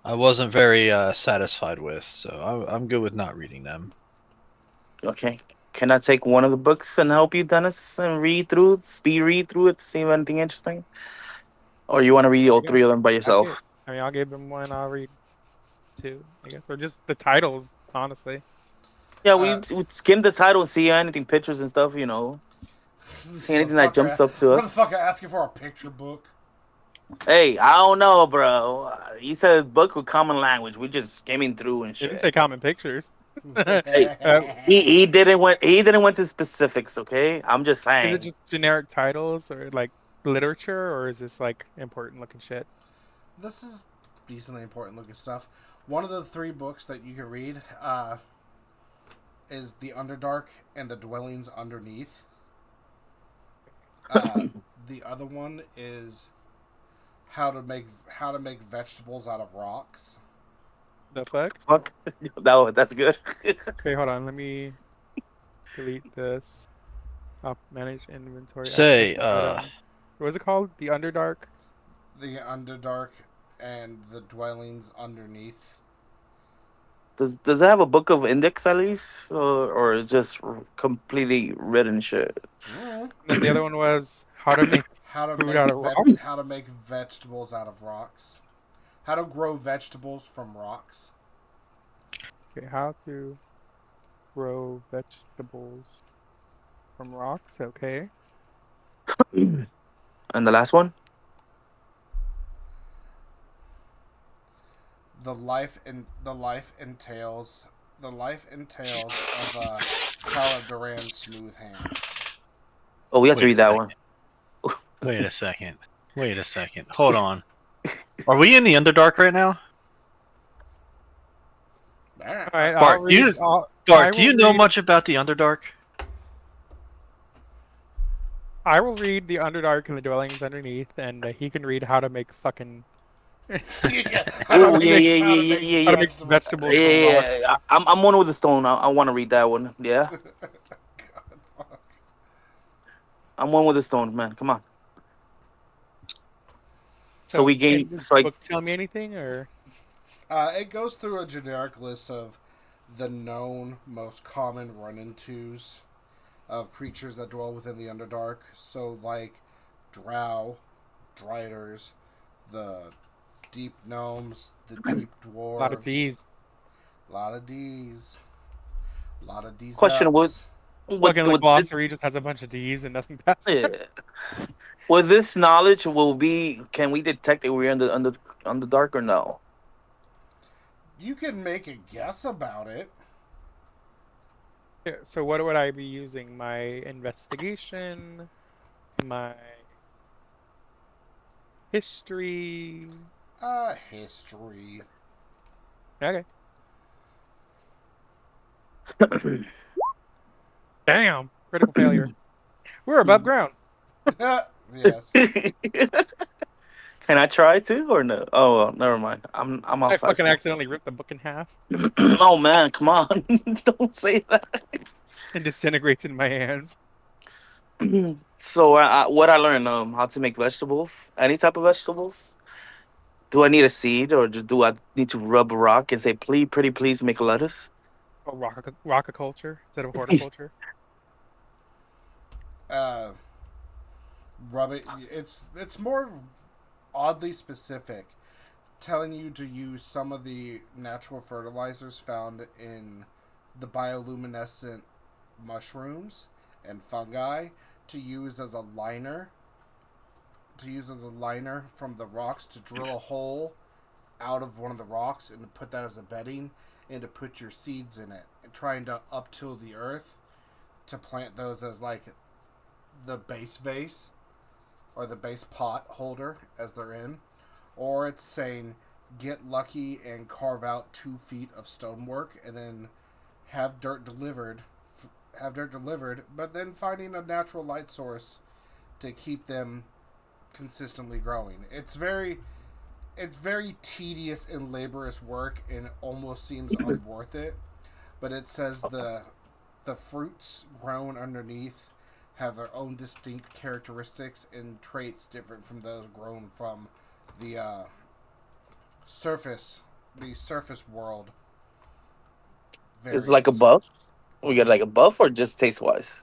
I wasn't very satisfied with, so I'm good with not reading them. Okay. Can I take one of the books and help you, Dennis, and speed read through it, to see if anything interesting? Or you want to read all You 3 guys of them by have it. yourself? I mean, I'll give him one. I'll read 2, I guess, or just the titles. Honestly, Yeah, Uh, we skim the title and see anything, pictures and stuff, this See anything that jumps up to us. motherfucker asking for a picture book. Hey, I don't know, bro. You said book with common language. We just skimming through and it didn't shit. say common pictures. Hey, Uh, he didn't went to specifics, okay? I'm just Is it saying. just generic titles or like literature, or is this like important looking shit? This is decently important looking stuff. One of the 3 books that you can read is The Underdark and the Dwellings Underneath. The other one is how to make vegetables out of rocks. The fuck? Fuck. That's good. Okay, hold on. Let me delete this. I'll manage inventory. Say, What was it called? The Underdark. The Underdark and the Dwellings Underneath. Does it have a book of index at least, or it's just completely written shit? Mm. And then the other one was how to make food out of rocks. How to make vegetables out of rocks. How to grow vegetables from rocks. Okay, how to grow vegetables from rocks. Okay. And the last one? The life entails of Paladin smooth hands. Oh, we have to wait read a that second. one. Wait a second. Wait a second. Hold on. Are we in the Underdark right now? All right. I'll Bart, read. I Bart, do will you know read- much about the Underdark? I will read the Underdark and the Dwellings Underneath, and he can read how to make fucking How Oh to yeah, make yeah, yeah, yeah, yeah, how yeah. to make vegetables Yeah, from yeah, rocks. yeah. I'm one with the stone. I want to read that one. Yeah, I'm one with the stone, man. Come on. So we Can gain. this So I book tell me anything, or It goes through a generic list of the known most common run-intos of creatures that dwell within the Underdark. So, like, drow, driders, the deep gnomes, the deep dwarves. a lot of D's? A lot of D's. A lot of D's. question Nuts. Fucking the with this. glossary just has a bunch of D's and nothing past it. Yeah. With this knowledge, can we detect if we're under dark or no? You can make a guess about it. Yeah, so what would I be using? My investigation, my history. History. Okay. Damn, critical failure. We're above ground. Yes. Can I try to or no? Oh, well, never mind. I'm I outside fucking still. accidentally ripped the book in half Oh man, come on! Don't say that. and disintegrates in my hands. So what I learned, how to make vegetables, any type of vegetables. Do I need a seed, or just do I need to rub a rock and say, "Please, pretty please, make a lettuce"? Or rockaculture instead of horticulture. Uh, rub it. It's more oddly specific, telling you to use some of the natural fertilizers found in the bioluminescent mushrooms and fungi to use as a liner. To use as a liner from the rocks to drill a hole out of one of the rocks and to put that as a bedding and to put your seeds in it and trying to up-till the earth to plant those as like the base vase or the base pot holder as they're in. Or it's saying get lucky and carve out 2 feet of stonework and then have dirt delivered but then finding a natural light source to keep them consistently growing. It's very tedious and laborious work and it almost seems unworth it. But it says the fruits grown underneath have their own distinct characteristics and traits different from those grown from the surface world. It's like a Variants buff. We get like a buff, or just taste wise.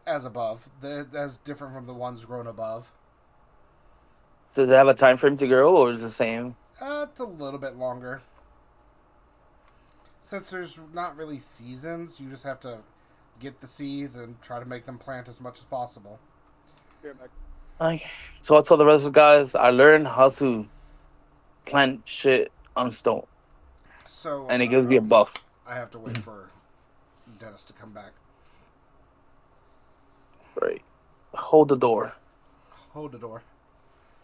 as above. That's different from the ones grown above. Does it have a time frame to grow, or is it the same? It's a little bit longer. Since there's not really seasons, you just have to get the seeds and try to make them plant as much as possible. Like, so I told the rest of the guys I learned how to plant shit on stone, So, and it gives me a buff. I have to wait for Dennis to come back. Right. Hold the door. Hold the door.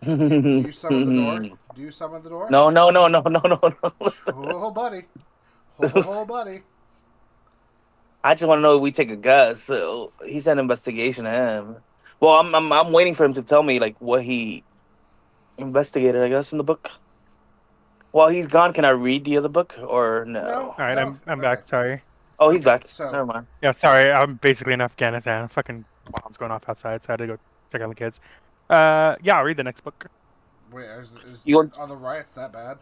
Do you summon the door? No, Do you summon the door? no, no, no, no, no, no. Oh, buddy. Oh, buddy. I just want to know if we take a guess. So he said investigation to him. Well, I'm waiting for him to tell me like what he investigated. I guess in the book. While he's gone, can I read the other book or No, no? All right, no. I'm Okay. back. Sorry. Oh, he's Okay. back. So, Never mind. Yeah, sorry. I'm basically in Afghanistan. Fucking bombs going off outside, so I had to go check on the kids. Yeah, I'll read the next book. wait, is You want? are the riots that bad?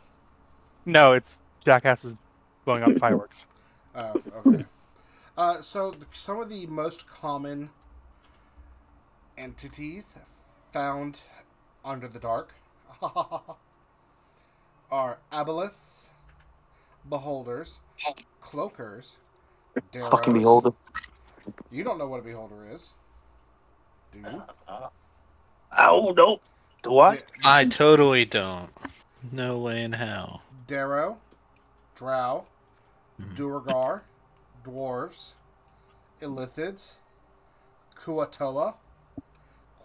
No, it's jackasses blowing up fireworks. Oh, okay. So some of the most common entities found under the dark are aboleths, beholders, cloakers, Fucking darrows. beholder. You don't know what a beholder is, do you? Oh no. Do I? I totally don't. No way in hell. Darrow, drow, Mhm. duergar, dwarves, illithids, kuatoa,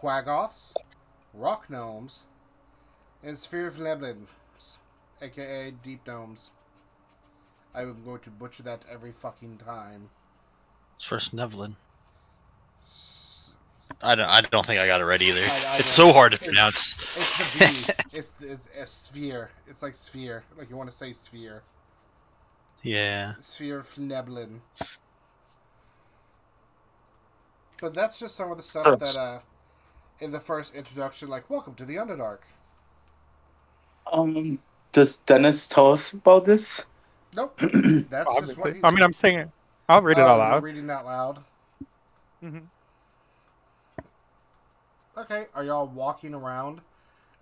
quaggoths, rock gnomes, and sphere of neblins, aka deep gnomes. I'm going to butcher that every fucking time. It's first Nevlin. S- I don't think I got it right either. I It's know. so hard to It's- pronounce. It's the V. it's a sphere. It's like sphere. Like you want to say sphere. Yeah. Sphere of Neblin. But that's just some of the stuff that in the first introduction, like welcome to the Underdark. Does Dennis tell us about this? Nope. That's just what Obviously. he. I mean, I'm saying it. I'll read it Oh, out you're loud. reading that loud. Hmm Okay. Are y'all walking around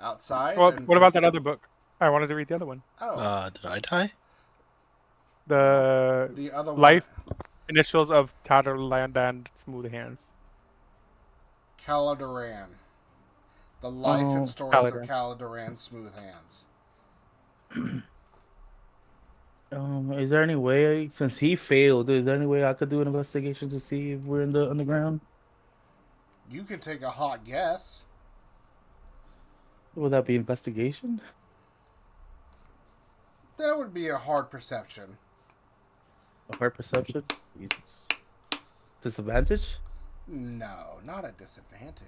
outside? Well, and what about just- that other book? I wanted to read the other one. Oh, Did I die? The the other one. life initials of Tatterland and Smooth Hands. Caladoran. The life and stories Caladoran. of Caladoran Smooth Hands. Is there any way, since he failed, is there any way I could do an investigation to see if we're in the underground? You can take a hot guess. Would that be investigation? That would be a hard perception. A hard perception? Jesus. Disadvantage? No, not a disadvantage.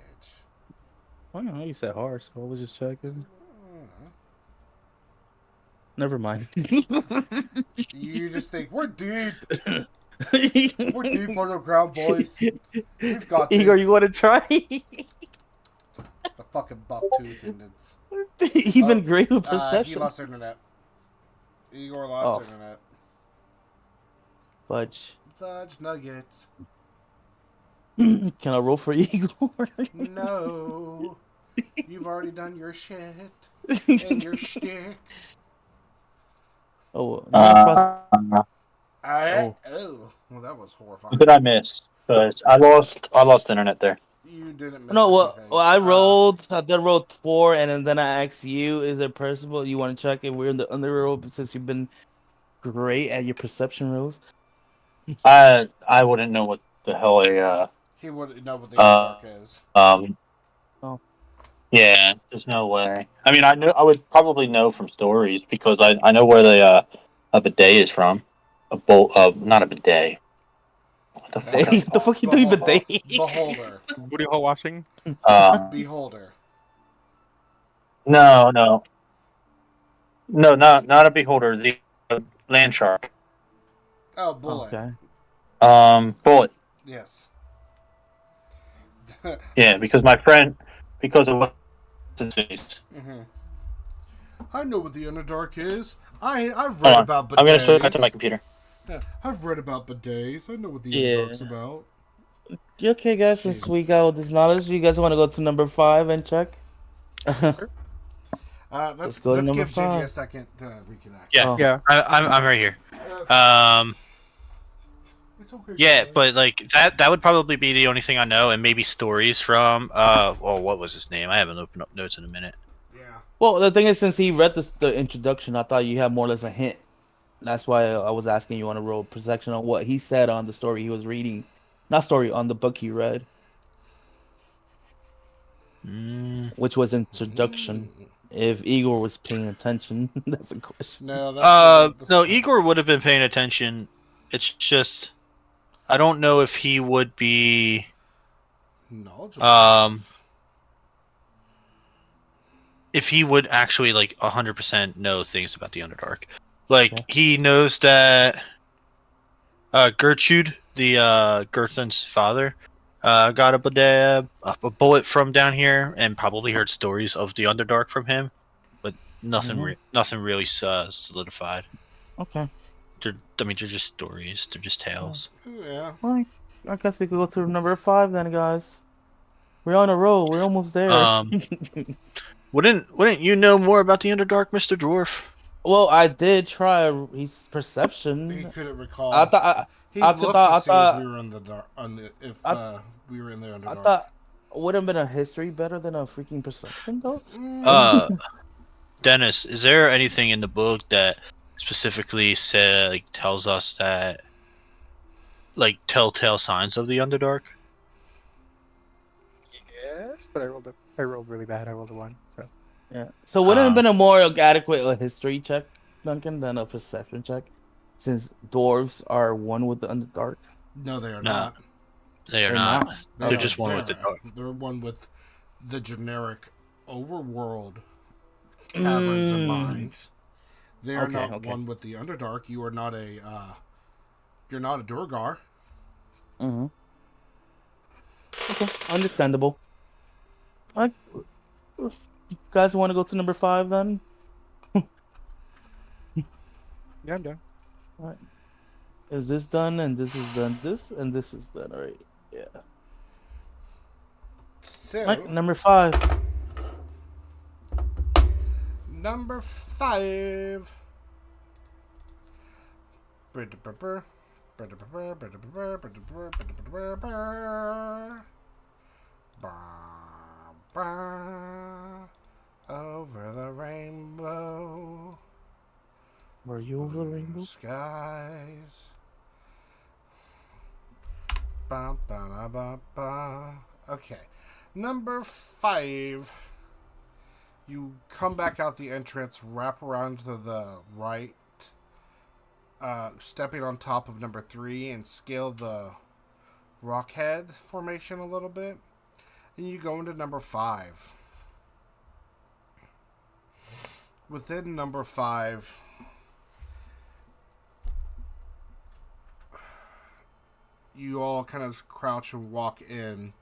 I don't know, you said hard, so I was just checking. Never mind. You just think, we're deep. We're deep underground, boys. We've got Igor, this. you want to try? The fucking buck tooth and it's... Even greater He perception. lost internet. Igor lost Oh. internet. Fudge. Fudge nuggets. Can I roll for Igor? No. You've already done your shit. And your shtick. Oh, Oh. Well, that was horrifying. What did I miss? Because I lost internet there. You didn't miss no. Well, anything. well, I rolled. I did roll 4, and then I asked you, "Is it possible you want to check if we're in the underworld?" Since you've been great at your perception rolls. I wouldn't know what the hell He wouldn't know what the dark is. Oh. Yeah, there's no way. I mean, I would probably know from stories because I know where the a bidet is from. A bowl, not a bidet. What the fuck? What the fuck you doing, bidet? Beholder. Booty hole washing. Beholder. No, not a beholder. The land shark. Oh, bullet. Okay. Bullet. Yes. Yeah, because my friend, because of what. Mm-hmm. I know what the Underdark is. I've Hold read on. about bidets. I'm gonna switch back to my computer. Yeah, I've read about bidets. I know what the Yeah. Underdark's about. You okay, guys? Since we got all this knowledge, you guys want to go to number 5 and check? Let's go to number give Gingie a 5. second to reconnect. Yeah, Oh. Yeah. I'm right here. It's okay, Yeah, guys. but like that would probably be the only thing I know, and maybe stories from what was his name? I haven't opened up notes in a minute. Yeah. Well, the thing is, since he read the introduction, I thought you had more or less a hint. That's why I was asking you on a roll perception on what he said on the story he was reading. Not story, on the book he read, which was introduction. If Igor was paying attention, that's a question. No, that's No, Igor would have been paying attention. It's just I don't know if he would be knowledgeable. if he would actually like 100% know things about the Underdark. Like Okay. he knows that Gertrude, the Gerthen's father, got a bullet from down here, and probably heard stories of the Underdark from him, but nothing nothing really solidified. Okay. They're just stories. They're just tales. Yeah. Well, I guess we could go to number 5 then, guys. We're on a roll. We're almost there. Wouldn't you know more about the Underdark, Mr. Dwarf? Well, I did try his perception. He couldn't recall. I thought he I looked thought- to I see thought- if we were in the dark. We were in the Underdark. I thought would have been a history better than a freaking perception, though. Dennis, is there anything in the book that specifically tells us that telltale signs of the Underdark? Yes, but I rolled really bad. I rolled a 1. So Yeah. So wouldn't it have been a more adequate history check, Duncan, than a perception check, since dwarves are one with the Underdark? No, they are No. not. They are not. They're No, just one with the dark. They're one with the generic overworld caverns and mines. They are not one with the Underdark. You are not a. You're not a Durgar. Mm-hmm. Okay, understandable. Guys, want to go to number 5 then? yeah, I'm done. All right. Is this done? And this is done. This and this is done. All right. Yeah. So, All right, number 5. number 5. Over the rainbow. Are you over the rainbow? Skies. Ba, ba, ba, ba, ba. Okay. Number 5. You come back out the entrance, wrap around to the right, stepping on top of number 3 and scale the rockhead formation a little bit. And you go into number 5. Within number 5, you all kind of crouch and walk in.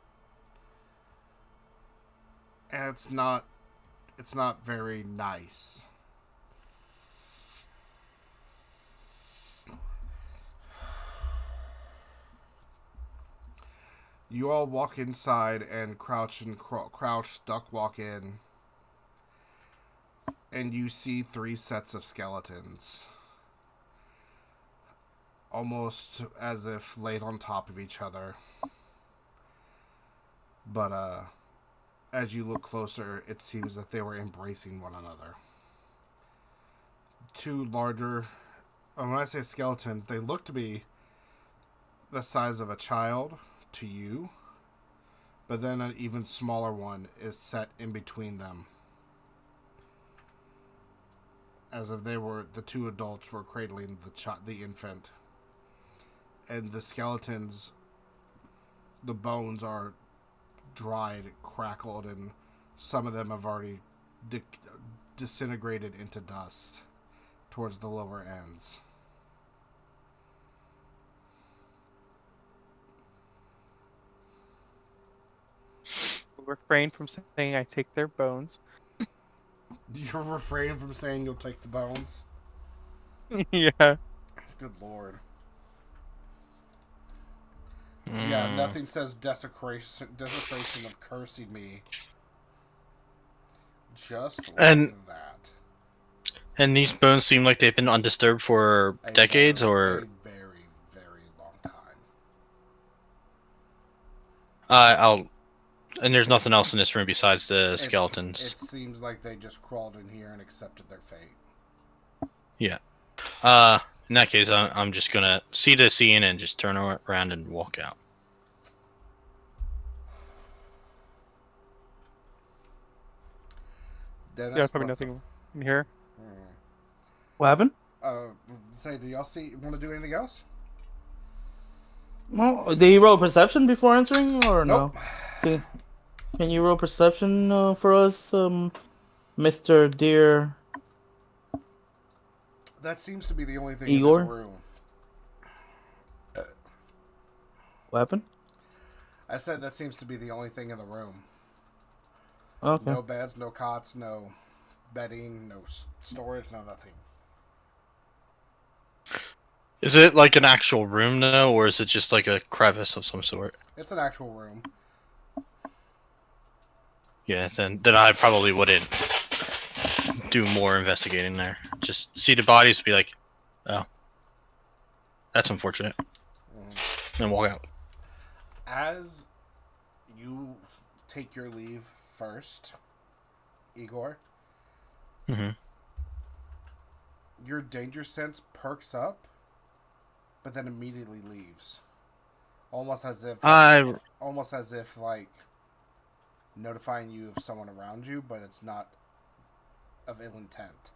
And it's not very nice. You all walk inside and crouch, duck walk in. And you see 3 sets of skeletons. Almost as if laid on top of each other. But, as you look closer, it seems that they were embracing one another. 2 larger... when I say skeletons, they look to be the size of a child to you. But then an even smaller one is set in between them. As if the 2 adults were cradling the infant. And the skeletons, the bones are dried, crackled, and some of them have already disintegrated into dust towards the lower ends. Refrain from saying I take their bones. You refrain from saying you'll take the bones? Yeah. Good lord. Yeah, nothing says desecration of cursing me. Just like that. And these bones seem like they've been undisturbed for decades, or a very, very long time. and there's nothing else in this room besides the skeletons. It seems like they just crawled in here and accepted their fate. Yeah. In that case, I'm just gonna see the scene and just turn around and walk out. Dennis, Yeah, probably nothing in here. What happened? Do y'all want to do anything else? Well, did you roll perception before answering, or Nope. no? See, can you roll perception for us, Mr. Dear? That seems to be the only thing Igor? in this room. What happened? I said that seems to be the only thing in the room. Okay. No beds, no cots, no bedding, no storage, no nothing. Is it like an actual room though, or is it just like a crevice of some sort? It's an actual room. Yeah, then I probably wouldn't do more investigating there. Just see the bodies, be like, oh, that's unfortunate, and walk out. As you take your leave first, Igor, your danger sense perks up, but then immediately leaves. Almost as if like notifying you of someone around you, but it's not of ill intent.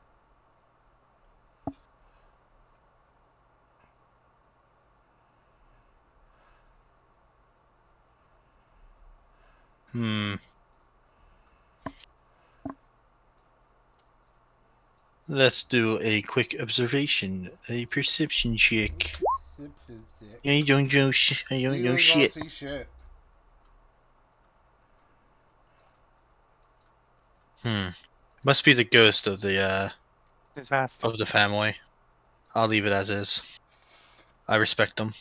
Let's do a quick observation, a perception check. I don't know shit. You ain't gonna see shit. Must be the ghost of the It's fast. of the family. I'll leave it as is. I respect them.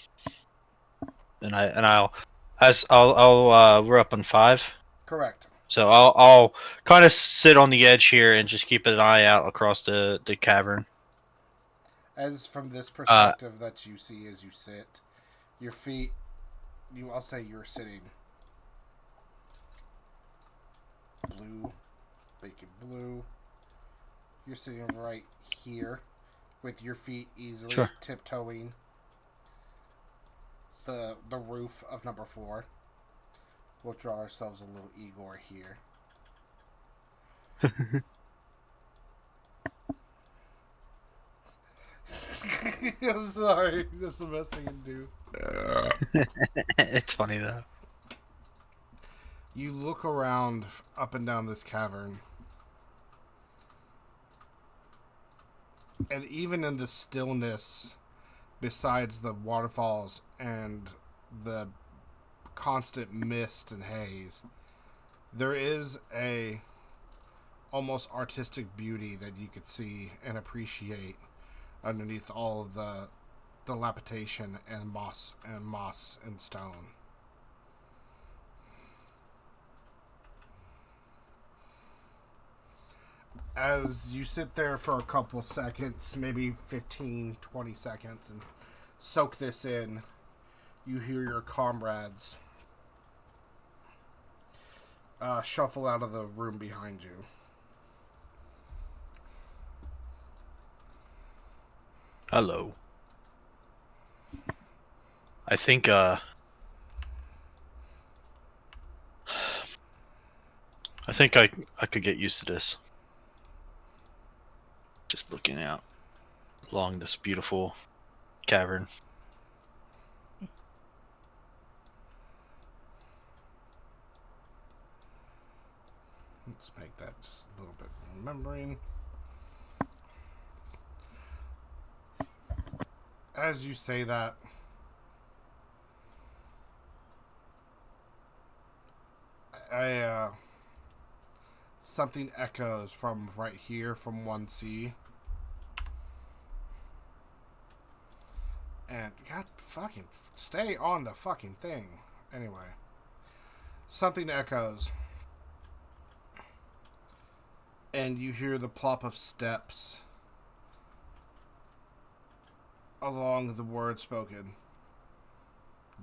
And I'll we're up on 5. Correct. So I'll kind of sit on the edge here and just keep an eye out across the cavern. As from this perspective that you see as you sit, your feet, I'll say you're sitting blue, bacon blue. You're sitting right here with your feet easily Sure. tiptoeing the roof of number 4. We'll draw ourselves a little Igor here. I'm sorry. That's the best thing to do. It's funny though. You look around up and down this cavern. And even in the stillness, besides the waterfalls and the constant mist and haze, there is a almost artistic beauty that you could see and appreciate underneath all of the dilapidation and moss and stone. As you sit there for a couple seconds, maybe 15, 20 seconds, and soak this in, you hear your comrades shuffle out of the room behind you. Hello. I think I could get used to this. Just looking out along this beautiful cavern. Let's make that just a little bit remembering. As you say that, something echoes from right here from 1C. And God fucking stay on the fucking thing. Anyway. Something echoes. And you hear the plop of steps along the word spoken.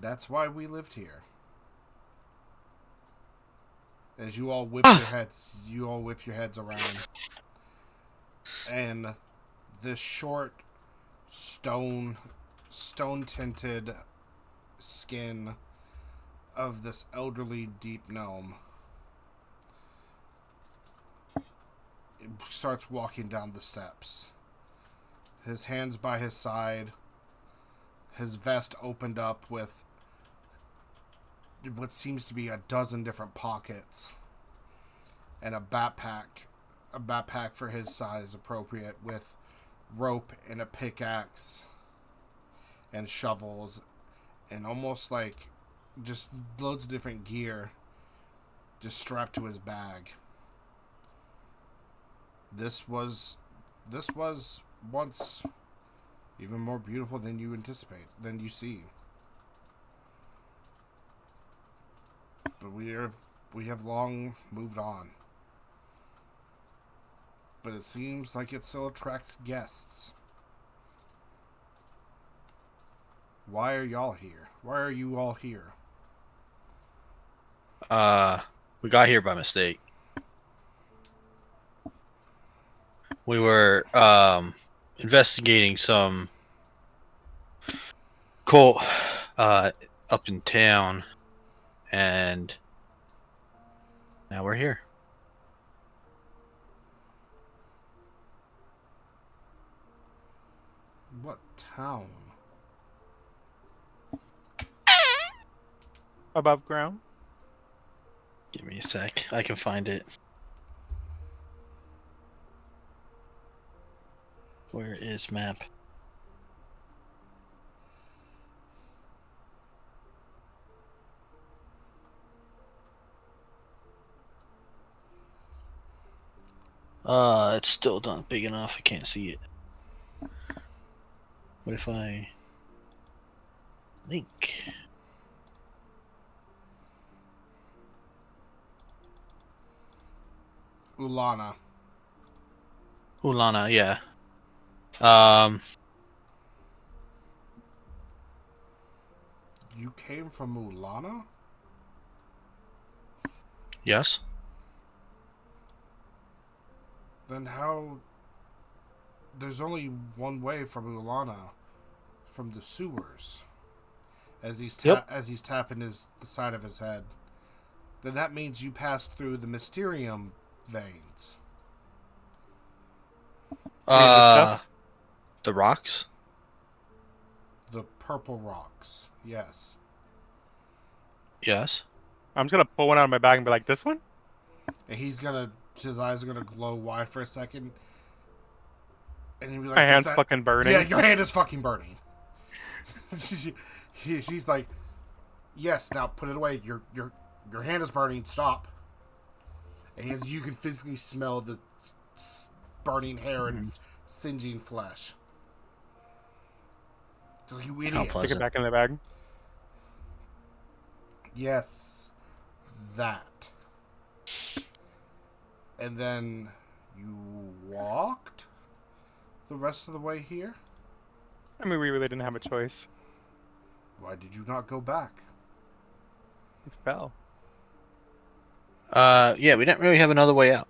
That's why we lived here. As you all whip your heads around. And this short stone tinted skin of this elderly deep gnome starts walking down the steps. His hands by his side, his vest opened up with what seems to be a dozen different pockets, and a backpack for his size appropriate, with rope and a pickaxe and shovels and almost like just loads of different gear just strapped to his bag. This was once even more beautiful than you see. But we have long moved on. But it seems like it still attracts guests. Why are y'all here? Why are you all here? We got here by mistake. We were investigating some cult up in town, and now we're here. What town? Above ground? Give me a sec. I can find it. Where is map? It's still not big enough. I can't see it. What if I link? Ulana. Ulana, yeah. You came from Ulana? Yes. Then how there's only one way from Ulana, from the sewers. As he's tapping the side of his head, then that means you passed through the Mysterium veins. The rocks. The purple rocks. Yes. Yes. I'm just gonna pull one out of my bag and be like, "This one?" And his eyes are gonna glow wide for a second. And he'll be like, My "Is hand's that-" fucking burning. Yeah, your hand is fucking burning. She's like, yes, now put it away. Your hand is burning. Stop. And as you can physically smell the burning hair and singeing flesh. Just, you idiot. pleasant. Stick it back in the bag. Yes, that. And then you walked the rest of the way here? I mean, we really didn't have a choice. Why did you not go back? We fell. Yeah, we didn't really have another way out.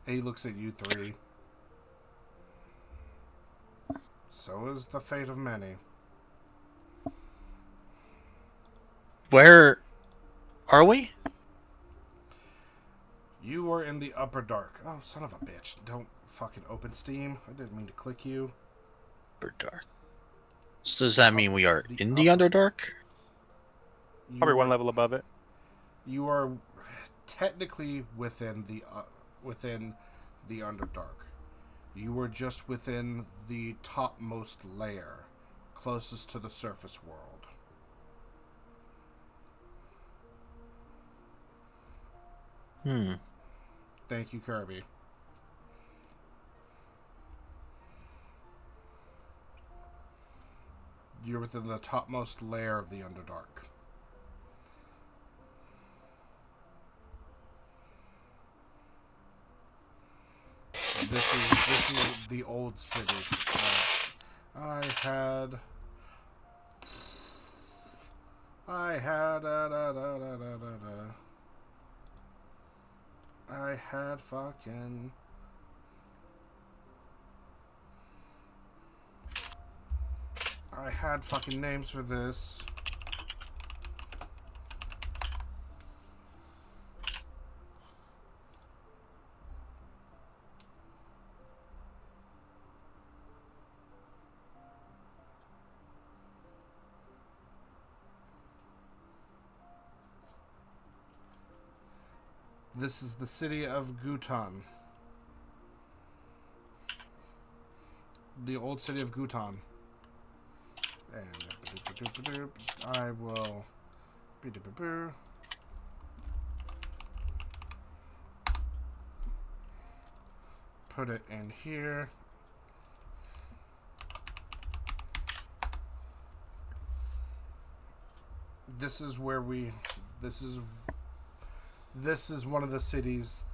He looks at you three. So is the fate of many. Where are we? You are in the upper dark. Oh, son of a bitch. Don't fucking open Steam. I didn't mean to click you. Underdark. So does that mean we are The in the upper- Underdark? Probably You one are- level above it. You are technically within the Underdark. You were just within the topmost layer, closest to the surface world. Thank you, Kirby. You're within the topmost layer of the Underdark. This is the old city. I had fucking. I had fucking names for this. This is the city of Gutan. The old city of Gutan. And I will put it in here. This is where this is one of the cities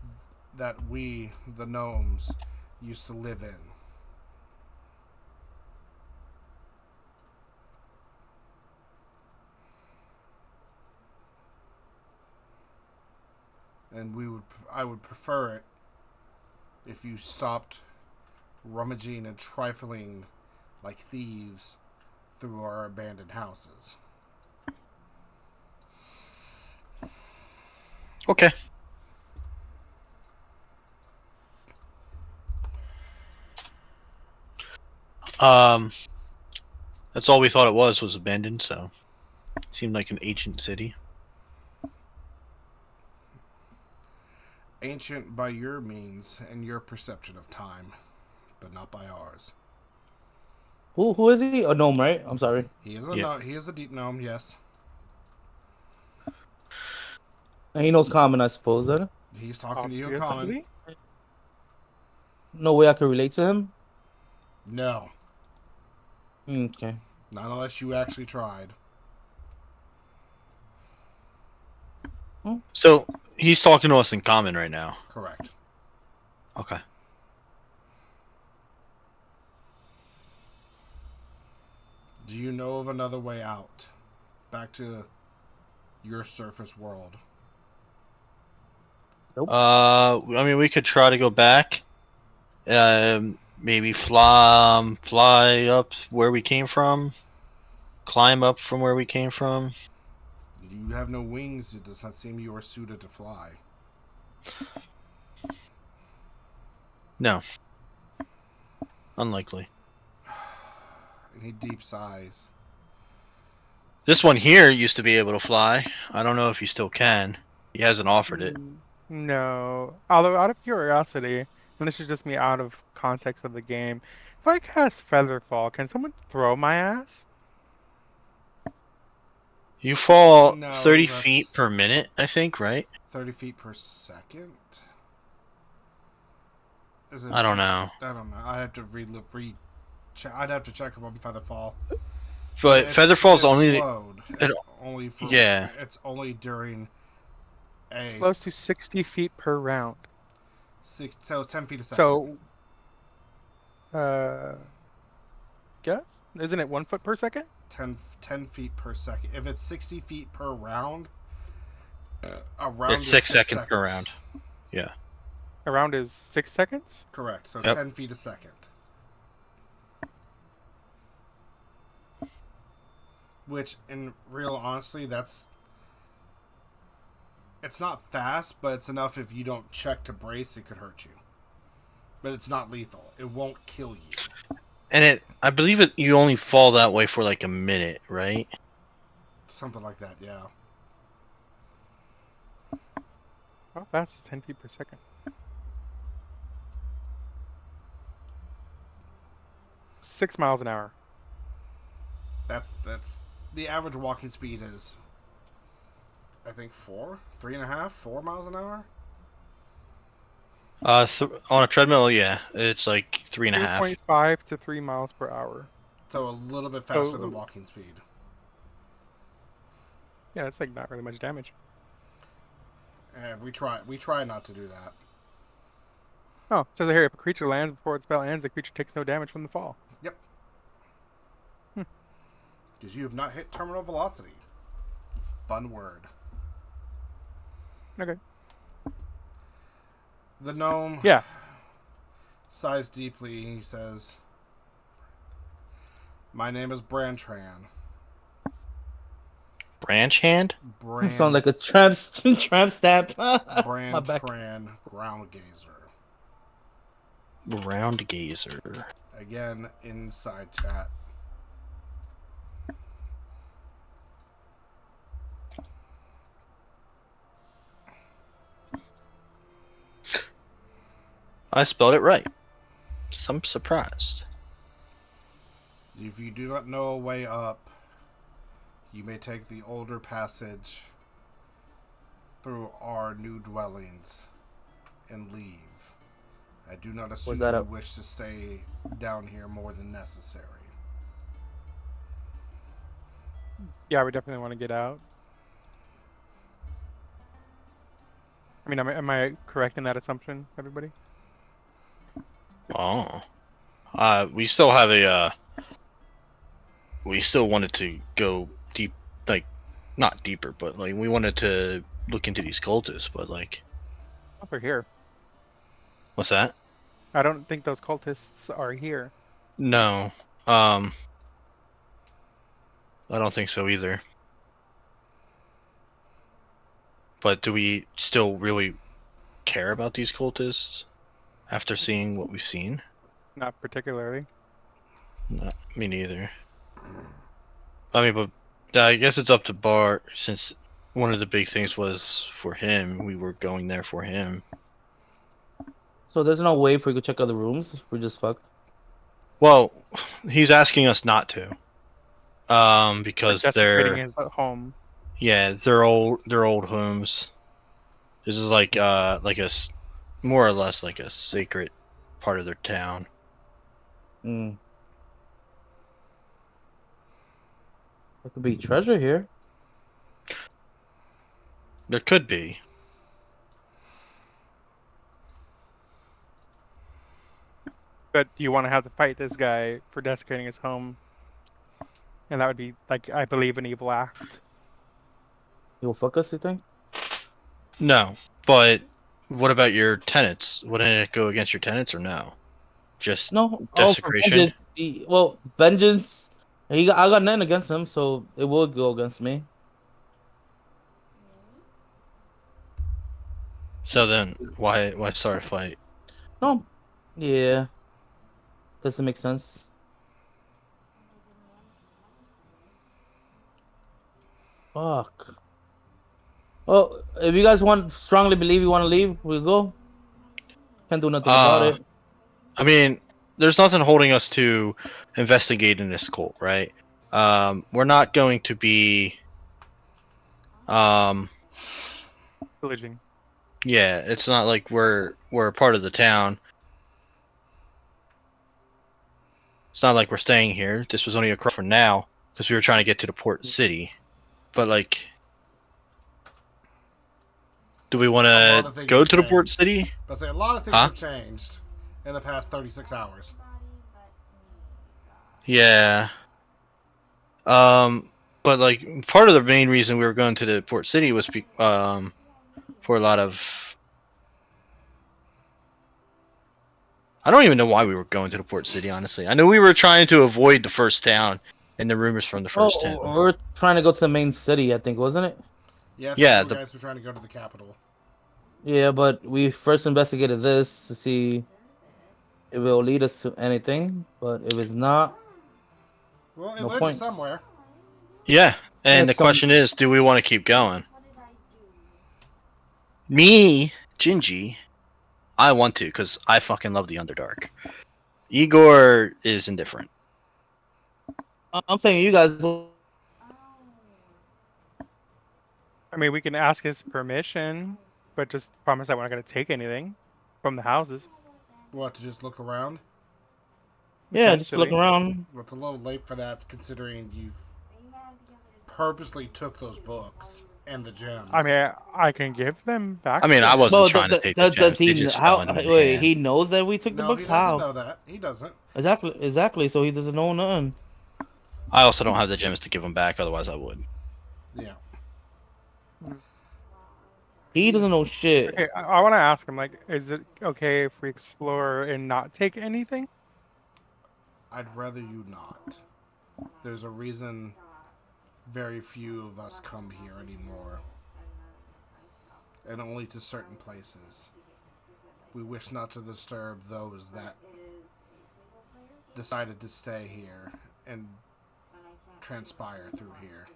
that we, the Gnomes, used to live in. And I would prefer it if you stopped rummaging and trifling like thieves through our abandoned houses. Okay. That's all we thought it was abandoned, so seemed like an ancient city. Ancient by your means and your perception of time, but not by ours. Who is he? A gnome, right? I'm sorry. He is a Yeah. he is a deep gnome, yes. And he knows common, I suppose. Huh? He's talking to you in common. Obviously. No way I could relate to him. No, Okay. not unless you actually tried. So he's talking to us in common right now. Correct. Okay. Do you know of another way out? Back to your surface world. I mean, we could try to go back. Maybe fly up where we came from. Climb up from where we came from. You have no wings. It does not seem you are suited to fly. No. Unlikely. And he deep sighs. This one here used to be able to fly. I don't know if he still can. He hasn't offered it. No. Although, out of curiosity, and this is just me out of context of the game, if I cast Featherfall, can someone throw my ass? You fall No, 30 that's feet per minute, I think, right? 30 feet per second? Is it? I don't know. I don't know. I'd have to I'd have to check on Featherfall. But Featherfall's only... slowed. It's only for... Yeah. It's only during a... Slows to 60 feet per round. So 10 feet a second. So, guess? Isn't it 1 foot per second? 10 feet per second. If it's 60 feet per round, a round It's is 6 6 seconds seconds. per round. Yeah. A round is 6 seconds? Correct. So Yep. 10 feet a second. Which, in real honesty, it's not fast, but it's enough if you don't check to brace, it could hurt you. But it's not lethal. It won't kill you. And I believe you only fall that way for like a minute, right? Something like that, yeah. How fast is 10 feet per second? Six miles an hour. That's the average walking speed is, I think, 3.5, 4 miles an hour. On a treadmill, yeah, it's like 3.5. 3.5 to 3 miles per hour. So a little bit faster than walking speed. Yeah, it's like not really much damage. And we try not to do that. Oh, it says here, if a creature lands before its spell ends, the creature takes no damage from the fall. Yep. Because you have not hit terminal velocity. Fun word. Okay. The gnome sighs deeply. He says, "My name is Brantran." Branch hand? Sound like a tramp stamp. Brantran Ground Gazer. Round gazer. Again, inside chat. I spelled it right. I'm surprised. If you do not know a way up, you may take the older passage through our new dwellings and leave. I do not assume you wish to stay down here more than necessary. Yeah, we definitely want to get out. I mean, am I correct in that assumption, everybody? Oh. We still have we still wanted to go deep, like, not deeper, but, like, we wanted to look into these cultists, but, like... Over here. What's that? I don't think those cultists are here. No. I don't think so either. But do we still really care about these cultists after seeing what we've seen? Not particularly. Not me neither. I mean, but I guess it's up to Bart, since one of the big things was for him. We were going there for him. So there's no way for you to check other rooms? We're just fucked. Well, he's asking us not to. Because desecrating they're... his home. Yeah, they're old homes. This is like more or less like a sacred part of their town. There could be treasure here. There could be. But do you want to have to fight this guy for desecrating his home? And that would be, like, I believe, an evil act. He'll fuck us, you think? No, but what about your tenants? Wouldn't it go against your tenants or no? Just No, oh, for desecration? vengeance. Well, vengeance. I got nothing against him, so it will go against me. So then, why start a fight? No, yeah, doesn't make sense. Fuck. Well, if you guys strongly believe you want to leave, we'll go. Can't do nothing about Uh, it. I mean, there's nothing holding us to investigating this cult, right? We're not going to be. Um, Pillaging. yeah, it's not like we're a part of the town. It's not like we're staying here. This was only a cross for now because we were trying to get to the port city. But like, do we want A lot to of things go have to the port changed. city? But I say a lot of things Huh? have changed in the past 36 hours. Yeah. But like part of the main reason we were going to the port city was for a lot of. I don't even know why we were going to the port city. Honestly, I know we were trying to avoid the first town and the rumors from the first town. Oh, we're trying to go to the main city, I think, wasn't it? Yeah, I think Yeah, you guys were trying to go to the capital. Yeah, but we first investigated this to see if it will lead us to anything. But if it's not, Well, it no led you point. somewhere. yeah. And the There's some. question is, do we want to keep going? Me, Gingie, I want to because I fucking love the Underdark. Igor is indifferent. I'm saying you guys. I mean, we can ask his permission, but just promise that we're not going to take anything from the houses. What, to just look around? Yeah, just look Essentially. around. Well, it's a little late for that, considering you've purposely took those books and the gems. I mean, I can give them back. I mean, to I him. wasn't Well, trying to take the does gems. They he? just How? fell into my Wait, hand. he knows that we took the no, books. he doesn't How? know that. He doesn't. Exactly. So he doesn't know nothing. I also don't have the gems to give them back. Otherwise, I would. Yeah. He doesn't know shit. Okay, I want to ask him, like, is it okay if we explore and not take anything? I'd rather you not. There's a reason very few of us come here anymore. And only to certain places. We wish not to disturb those that decided to stay here and transpire through here.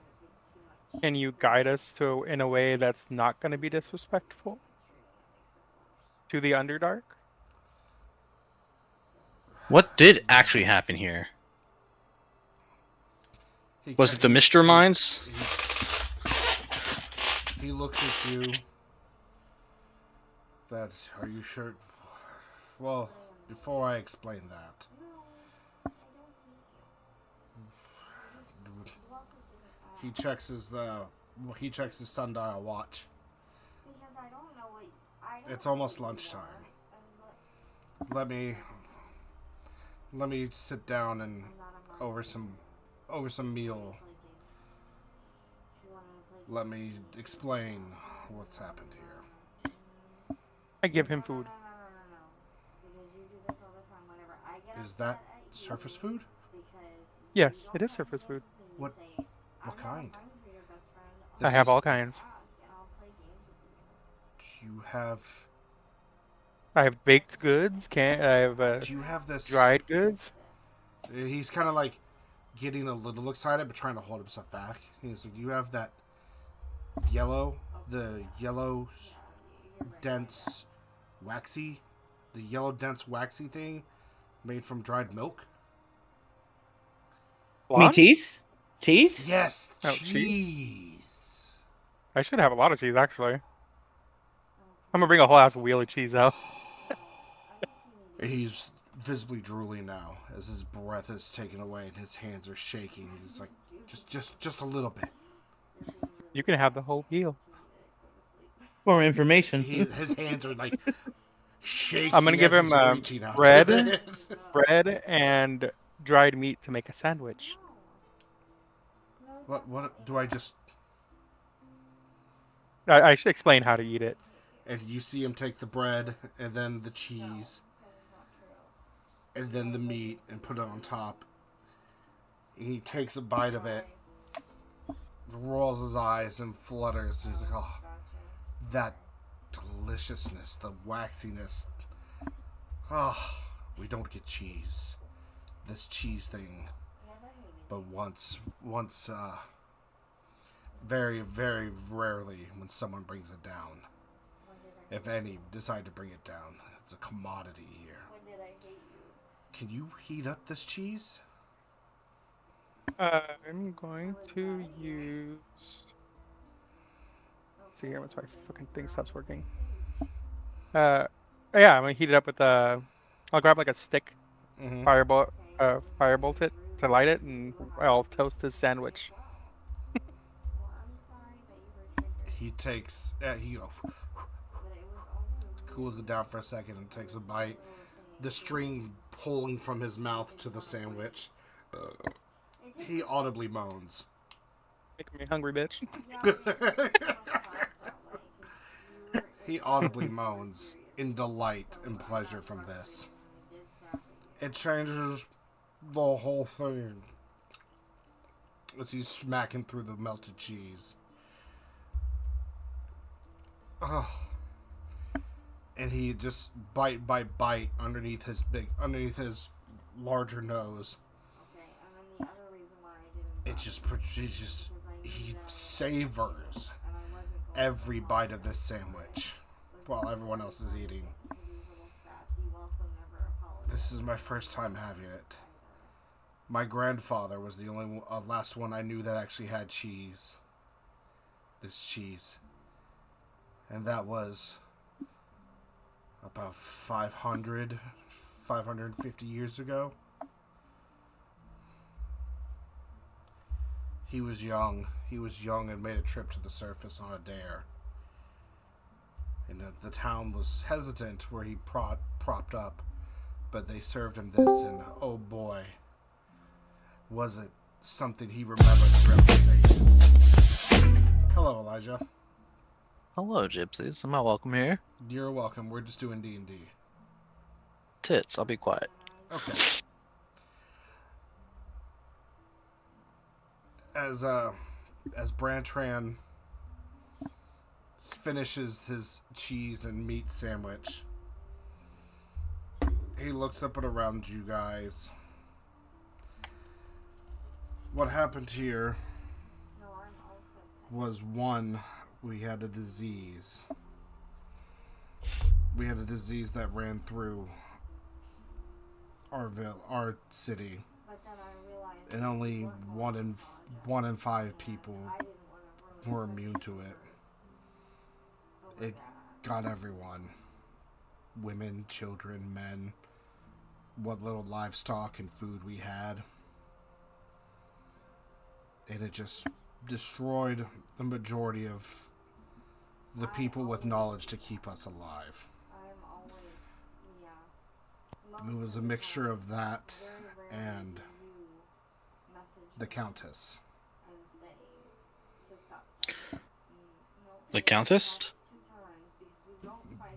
Can you guide us to in a way that's not going to be disrespectful to the Underdark? What did actually happen here? Was it the Mr. Mines? He looks at you. That, are you sure? Well, before I explain that, he checks his sundial watch. It's almost lunchtime. Let me sit down and over some meal. Let me explain what's happened here. I give him food. Is that surface food? Yes, it is surface food. What kind? I have all kinds. Do you have? I have baked goods. I have Do you have this? dried goods. He's kind of like getting a little excited, but trying to hold himself back. He's like, "Do you have that yellow, dense, waxy, the yellow dense waxy thing made from dried milk?" Me Blonde? cheese? Cheese? Yes, Oh, cheese. I should have a lot of cheese, actually. I'm gonna bring a whole ass wheel of cheese out. He's visibly drooling now as his breath is taken away and his hands are shaking. He's like, just a little bit. You can have the whole wheel. For information. His hands are like shaking. I'm gonna give as him he's reaching out to bread. it. Bread and dried meat to make a sandwich. What do I just? I should explain how to eat it. And you see him take the bread and then the cheese and then the meat and put it on top. And he takes a bite of it, rolls his eyes and flutters. He's like, oh, that deliciousness, the waxiness. Oh, we don't get cheese. This cheese thing. But once, very, very rarely when someone brings it down. If any decide to bring it down. It's a commodity here. Can you heat up this cheese? I'm going to use. Let's see here once my fucking thing stops working. Yeah, I'm gonna heat it up with I'll grab like a stick, firebolt it to light it, and I'll toast this sandwich. He takes, he cools it down for a second and takes a bite. The string pulling from his mouth to the sandwich. He audibly moans. Making me hungry, bitch. He audibly moans in delight and pleasure from this. It changes the whole thing as he's smacking through the melted cheese. Oh. And he just bite by bite underneath his larger nose. He savors every bite of this sandwich while everyone else is eating. This is my first time having it. My grandfather was the only last one I knew that actually had cheese. This cheese. And that was about 550 years ago. He was young. He was young and made a trip to the surface on a dare. And the town was hesitant where he propped up. But they served him this, and oh boy, was it something he remembered throughout his ages. Hello, Elijah. Hello, gypsies. Am I welcome here? You're welcome. We're just doing D&D. Tits, I'll be quiet. Okay. As Brantran finishes his cheese and meat sandwich, he looks up and around you guys. What happened here was one, we had a disease. We had a disease that ran through our city. And only one in 5 people were immune to it. It got everyone. Women, children, men, what little livestock and food we had. And it just destroyed the majority of the people with knowledge to keep us alive. It was a mixture of that and the Countess. The Countess?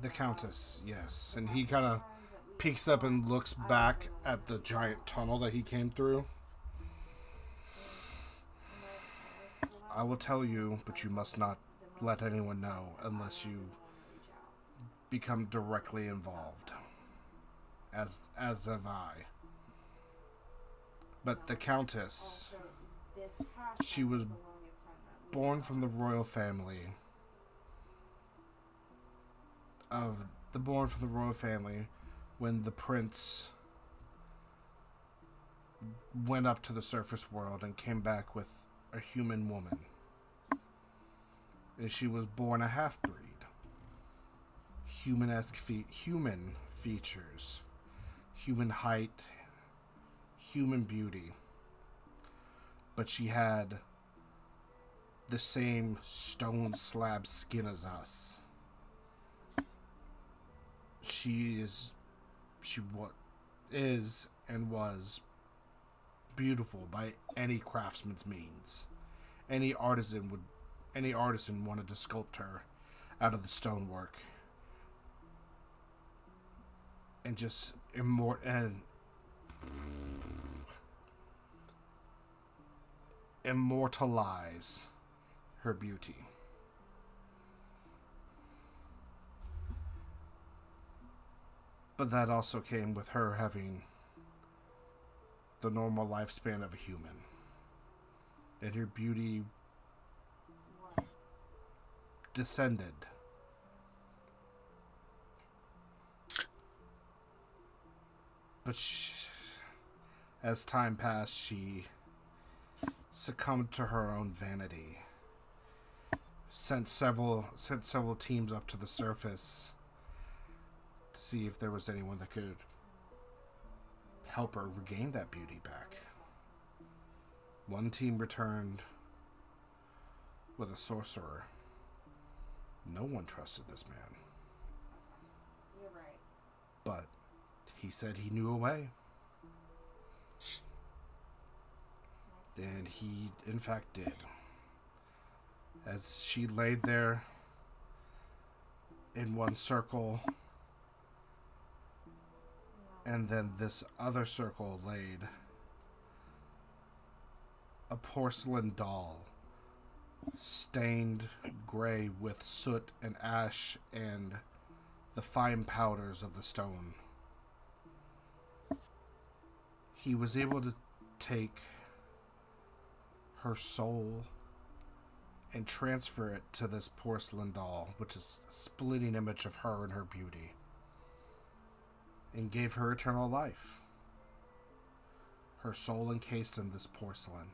The Countess, yes. And he kind of peeks up and looks back at the giant tunnel that he came through. I will tell you, but you must not let anyone know unless you become directly involved. As have I. But the Countess, she was born from the royal family when the prince went up to the surface world and came back with a human woman. And she was born a half-breed. Human features. Human height. Human beauty. But she had the same stone slab skin as us. She was beautiful by any craftsman's means. Any artisan wanted to sculpt her out of the stonework and just immortalize her beauty. But that also came with her having the normal lifespan of a human. And her beauty descended. But as time passed, she succumbed to her own vanity. Sent several teams up to the surface to see if there was anyone that could help her regain that beauty back. One team returned with a sorcerer. No one trusted this man. You're right. But he said he knew a way. And he, in fact, did. As she laid there in one circle, and then this other circle laid a porcelain doll, stained gray with soot and ash and the fine powders of the stone. He was able to take her soul and transfer it to this porcelain doll, which is a splitting image of her and her beauty, and gave her eternal life. Her soul encased in this porcelain.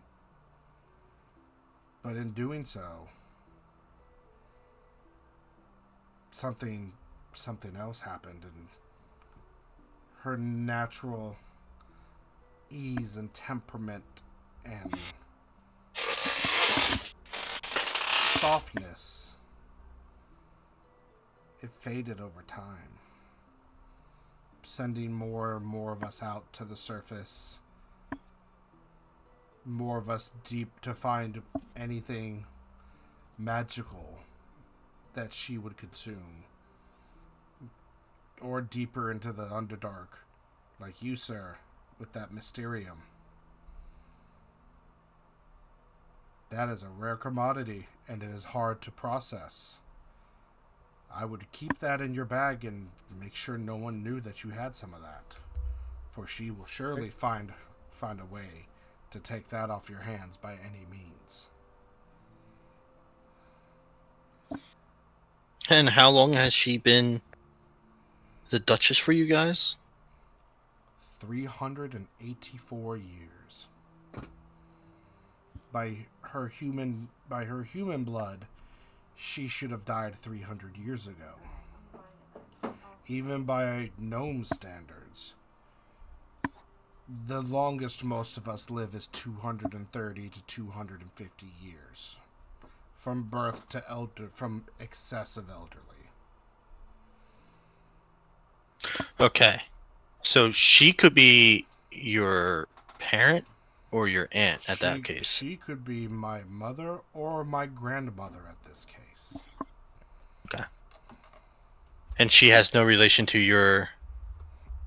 But in doing so, something else happened, and her natural ease and temperament and softness, it faded over time, sending more and more of us out to the surface, more of us deep to find anything magical that she would consume, or deeper into the Underdark, like you, sir, with that Mysterium. That is a rare commodity, and it is hard to process. I would keep that in your bag and make sure no one knew that you had some of that, for she will surely find a way to take that off your hands by any means. And how long has she been the Duchess for you guys? 384 years. By her human blood, she should have died 300 years ago. Even by gnome standards, the longest most of us live is 230 to 250 years. From birth to from excessive elderly. Okay. So she could be your parent or your aunt at that case. She could be my mother or my grandmother at this case. Okay. And she has no relation to your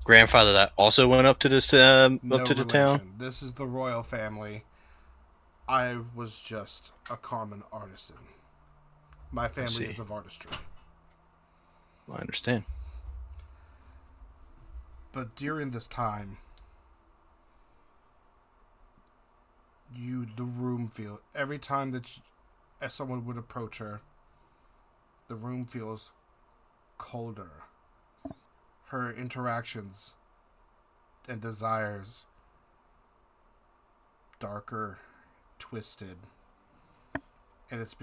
grandfather that also went up to this No up to the relation. town? This is the royal family. I was just a common artisan. My family is of artistry. I understand. But during this time, the room feel every time that as someone would approach her, the room feels colder. Her interactions and desires darker, twisted, and it's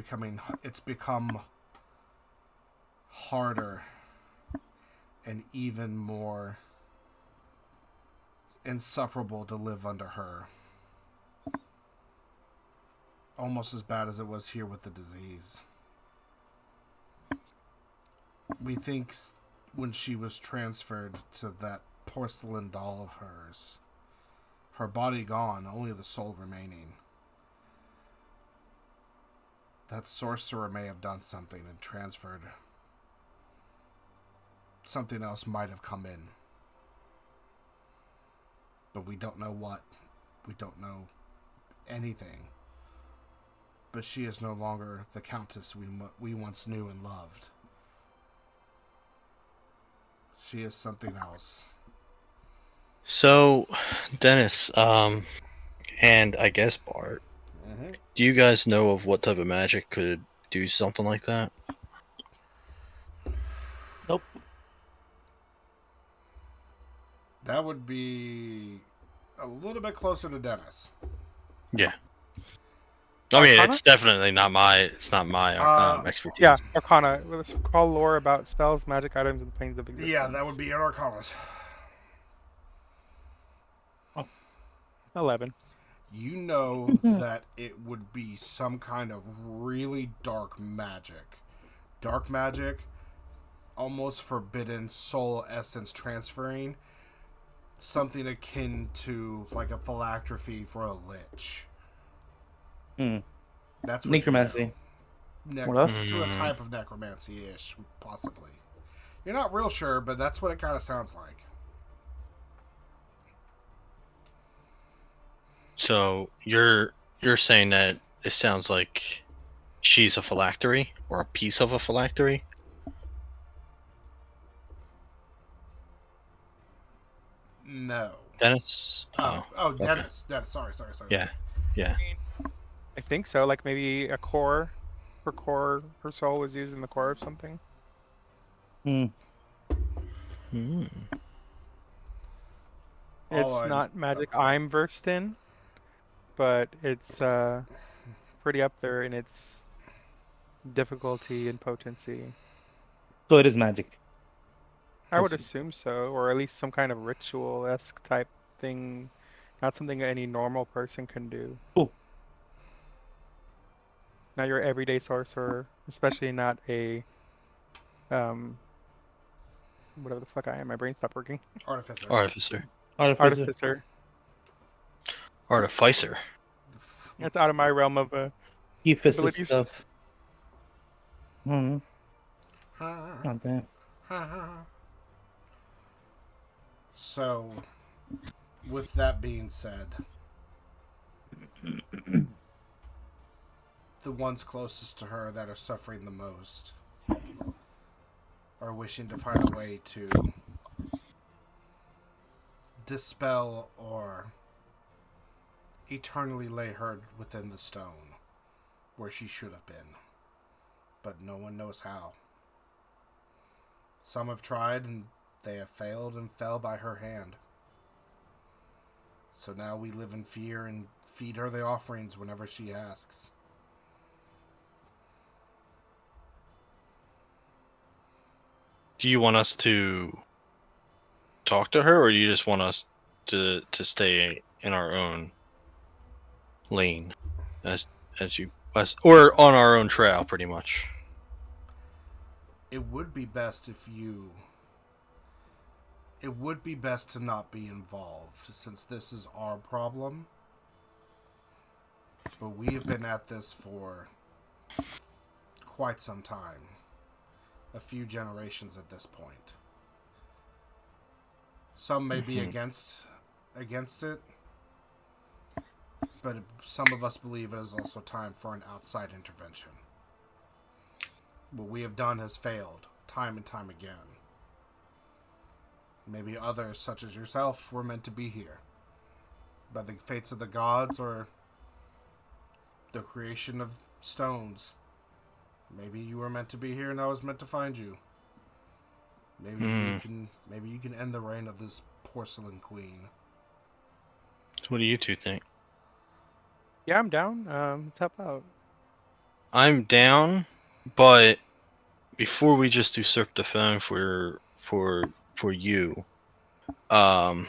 become harder and even more insufferable to live under her. Almost as bad as it was here with the disease. We think when she was transferred to that porcelain doll of hers, her body gone, only the soul remaining. That sorcerer may have done something and transferred. Something else might have come in. but we don't know what. We don't know anything. But she is no longer the countess we once knew and loved. She is something else. So, Dennis, and I guess Bart, Mm-hmm. do you guys know of what type of magic could do something like that? Nope. That would be a little bit closer to Dennis. Yeah. I mean, Arcana? it's definitely not my expertise. Yeah, Arcana. Let's call lore about spells, magic items, and planes of existence. Yeah, that would be an Arcana. 11. You know that it would be some kind of really dark magic. Dark magic, almost forbidden soul essence transferring. Something akin to like a phylactery for a lich. Hmm. That's what Necromancy. What else? To a type of necromancy-ish, possibly. You're not real sure, but that's what it kind of sounds like. So you're saying that it sounds like she's a phylactery or a piece of a phylactery? No. Dennis? Dennis. Dennis. Sorry. Yeah. Yeah. I think so. Like maybe a core. Her soul was used in the core of something. Hmm. Hmm. It's not magic I'm versed in, but it's pretty up there in its difficulty and potency. So it is magic. I would Let's assume so, or at least some kind of ritual-esque type thing, not something any normal person can do. Cool. Not your everyday sorcerer, especially not a whatever the fuck I am. My brain stopped working. Artificer. Artificer. Artificer. Artificer. That's out of my realm of Ephesus abilities. stuff. Hmm. Not bad. So, with that being said, the ones closest to her that are suffering the most are wishing to find a way to dispel or eternally lay her within the stone where she should have been. But no one knows how. Some have tried and they have failed and fell by her hand. So now we live in fear and feed her the offerings whenever she asks. Do you want us to talk to her, or you just want us to stay in our own lane, or on our own trail, pretty much? It would be best to not be involved, since this is our problem. But we have been at this for quite some time. A few generations at this point. Some may be against it, but some of us believe it is also time for an outside intervention. What we have done has failed, time and time again. Maybe others, such as yourself, were meant to be here. By the fates of the gods or the creation of stones. Maybe you were meant to be here and I was meant to find you. Maybe you can end the reign of this porcelain queen. What do you two think? Yeah, I'm down. Let's help out. I'm down, but before we just usurp the phone for you, do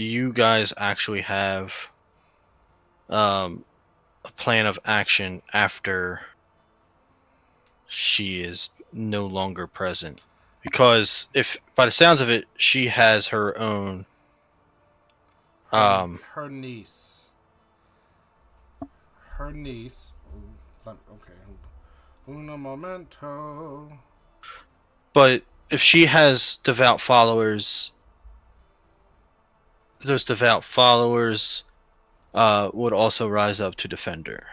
you guys actually have a plan of action after she is no longer present? Because if, by the sounds of it, she has her own Her niece. Okay. Uno momento. but if she has devout followers those devout followers would also rise up to defend her.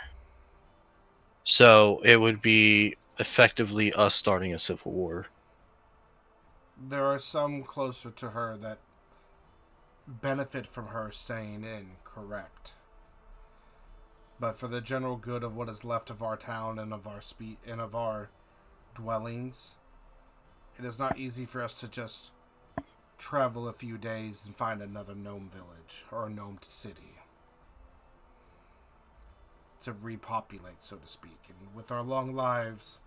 So it would be effectively us starting a civil war. There are some closer to her that benefit from her staying in, correct. But for the general good of what is left of our town and of our dwellings, it is not easy for us to just travel a few days and find another gnome village or a gnome city to repopulate, so to speak. And with our long lives,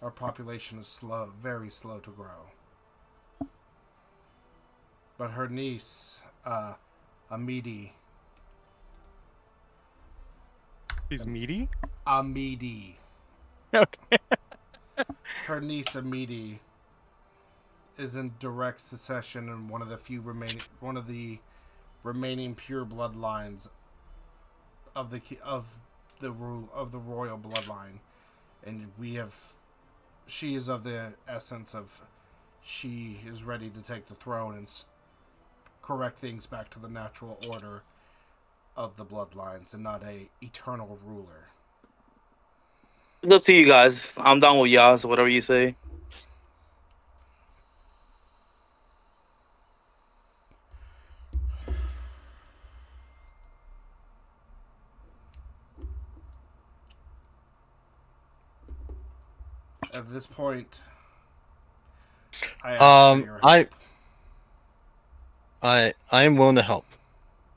our population is slow, very slow to grow. But her niece, Amidi, She's meaty. Amidi, Okay. her niece Amidi is in direct succession and one of the remaining pure bloodlines of the royal bloodline, and she is of the essence of she is ready to take the throne and correct things back to the natural order of the bloodlines and not a eternal ruler. It's up to you guys. I'm down with y'all, so whatever you say. At this point, I ask for your help. I am willing to help,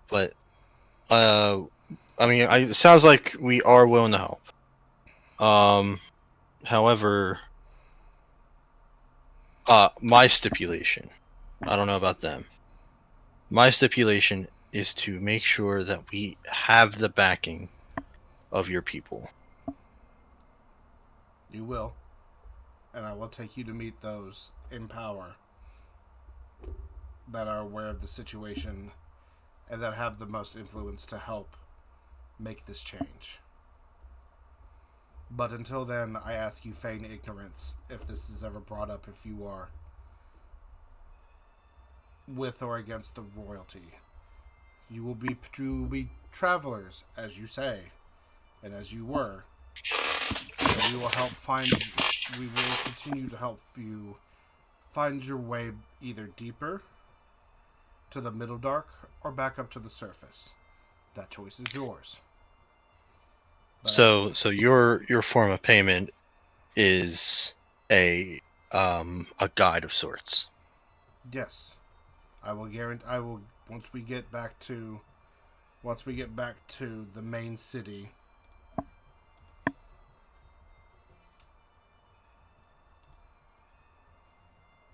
but it sounds like we are willing to help. However, my stipulation, I don't know about them. My stipulation is to make sure that we have the backing of your people. You will, and I will take you to meet those in power that are aware of the situation and that have the most influence to help make this change. But until then, I ask you feign ignorance if this is ever brought up, if you are with or against the royalty. You will be travelers, as you say, and as you were. And we will continue to help you find your way either deeper to the middle dark or back up to the surface. That choice is yours. But So your form of payment is a guide of sorts. yes, I will guarantee. I will once we get back to the main city.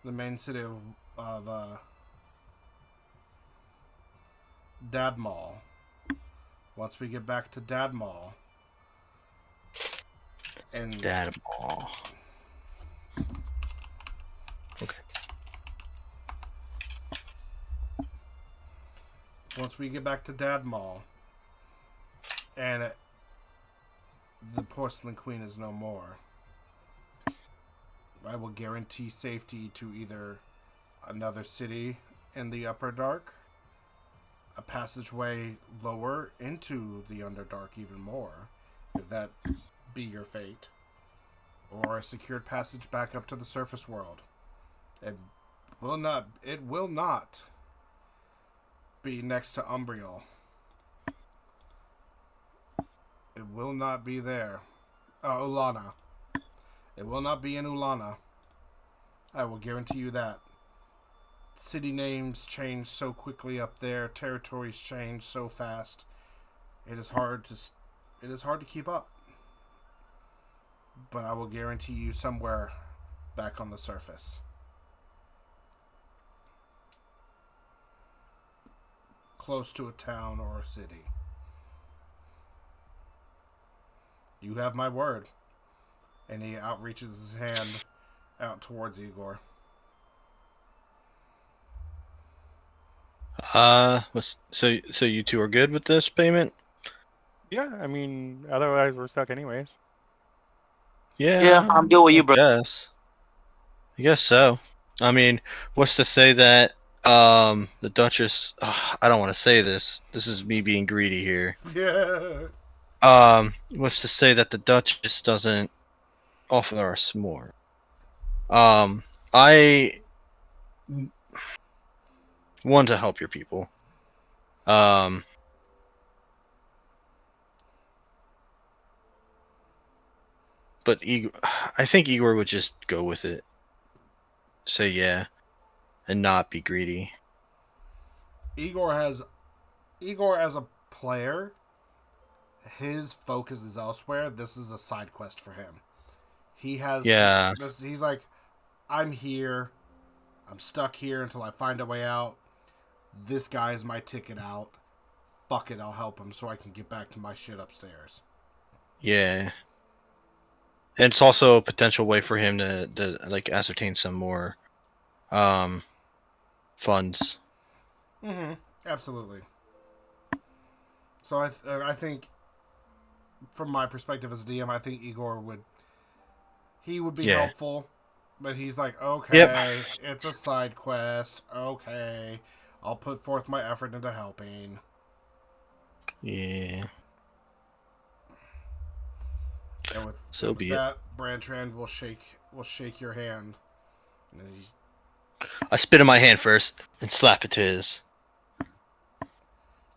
The main city of Dadmal. Once we get back to Dadmal, and Dadmal. Okay. once we get back to Dadmal, and the Porcelain Queen is no more, I will guarantee safety to either another city in the Upper Dark, a passageway lower into the Underdark even more, if that be your fate, or a secured passage back up to the surface world. It will not be next to Umbriel. It will not be there. Ulana. It will not be in Ulana. I will guarantee you that. City names change so quickly up there. Territories change so fast. It is hard to keep up. But I will guarantee you somewhere back on the surface. Close to a town or a city. You have my word. And he outreaches his hand out towards Igor. So you two are good with this payment? Yeah, I mean, otherwise we're stuck anyways. Yeah, I'm good with you, bro. I guess so. I mean, what's to say that The Duchess. I don't want to say this. This is me being greedy here. Yeah. Was to say that the Duchess doesn't offer us more. I want to help your people. Um, but Igor, I think Igor would just go with it. Say yeah, and not be greedy. Igor as a player, his focus is elsewhere. This is a side quest for him. He has Yeah. this. He's like, I'm here. I'm stuck here until I find a way out. This guy is my ticket out. Fuck it, I'll help him so I can get back to my shit upstairs. Yeah. And it's also a potential way for him to like ascertain some more funds. Mm-hmm. Absolutely. So I think, from my perspective as DM, I think Igor would be Yeah. helpful, but he's like, okay, Yep. it's a side quest. Okay, I'll put forth my effort into helping. Yeah. And with, So be it. that, Brantran will shake your hand. And I spit in my hand first and slap it to his.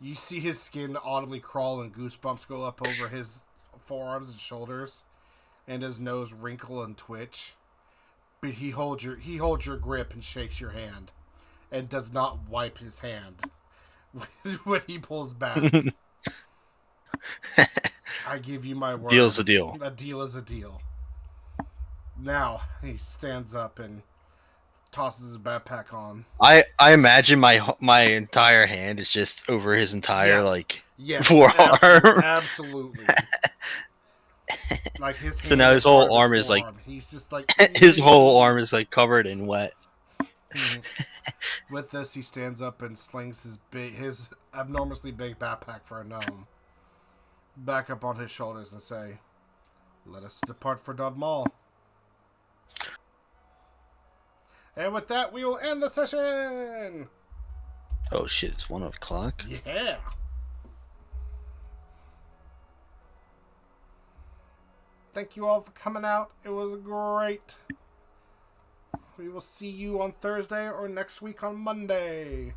you see his skin audibly crawl and goosebumps go up over his forearms and shoulders, and his nose wrinkle and twitch. But he holds your grip and shakes your hand, and does not wipe his hand when he pulls back. I give you my word. Deal's a deal. A deal is a deal. Now he stands up and tosses his backpack on. I imagine my entire hand is just over his entire forearm. Absolutely. Like his hand. So now his whole arm is like he's just like his whole arm is like covered in wet. Mm-hmm. With this, he stands up and slings his abnormously big backpack for a gnome back up on his shoulders and say, "Let us depart for Dod Mall." And with that, we will end the session. Oh shit! It's 1 o'clock. Yeah. Thank you all for coming out. It was great. We will see you on Thursday or next week on Monday.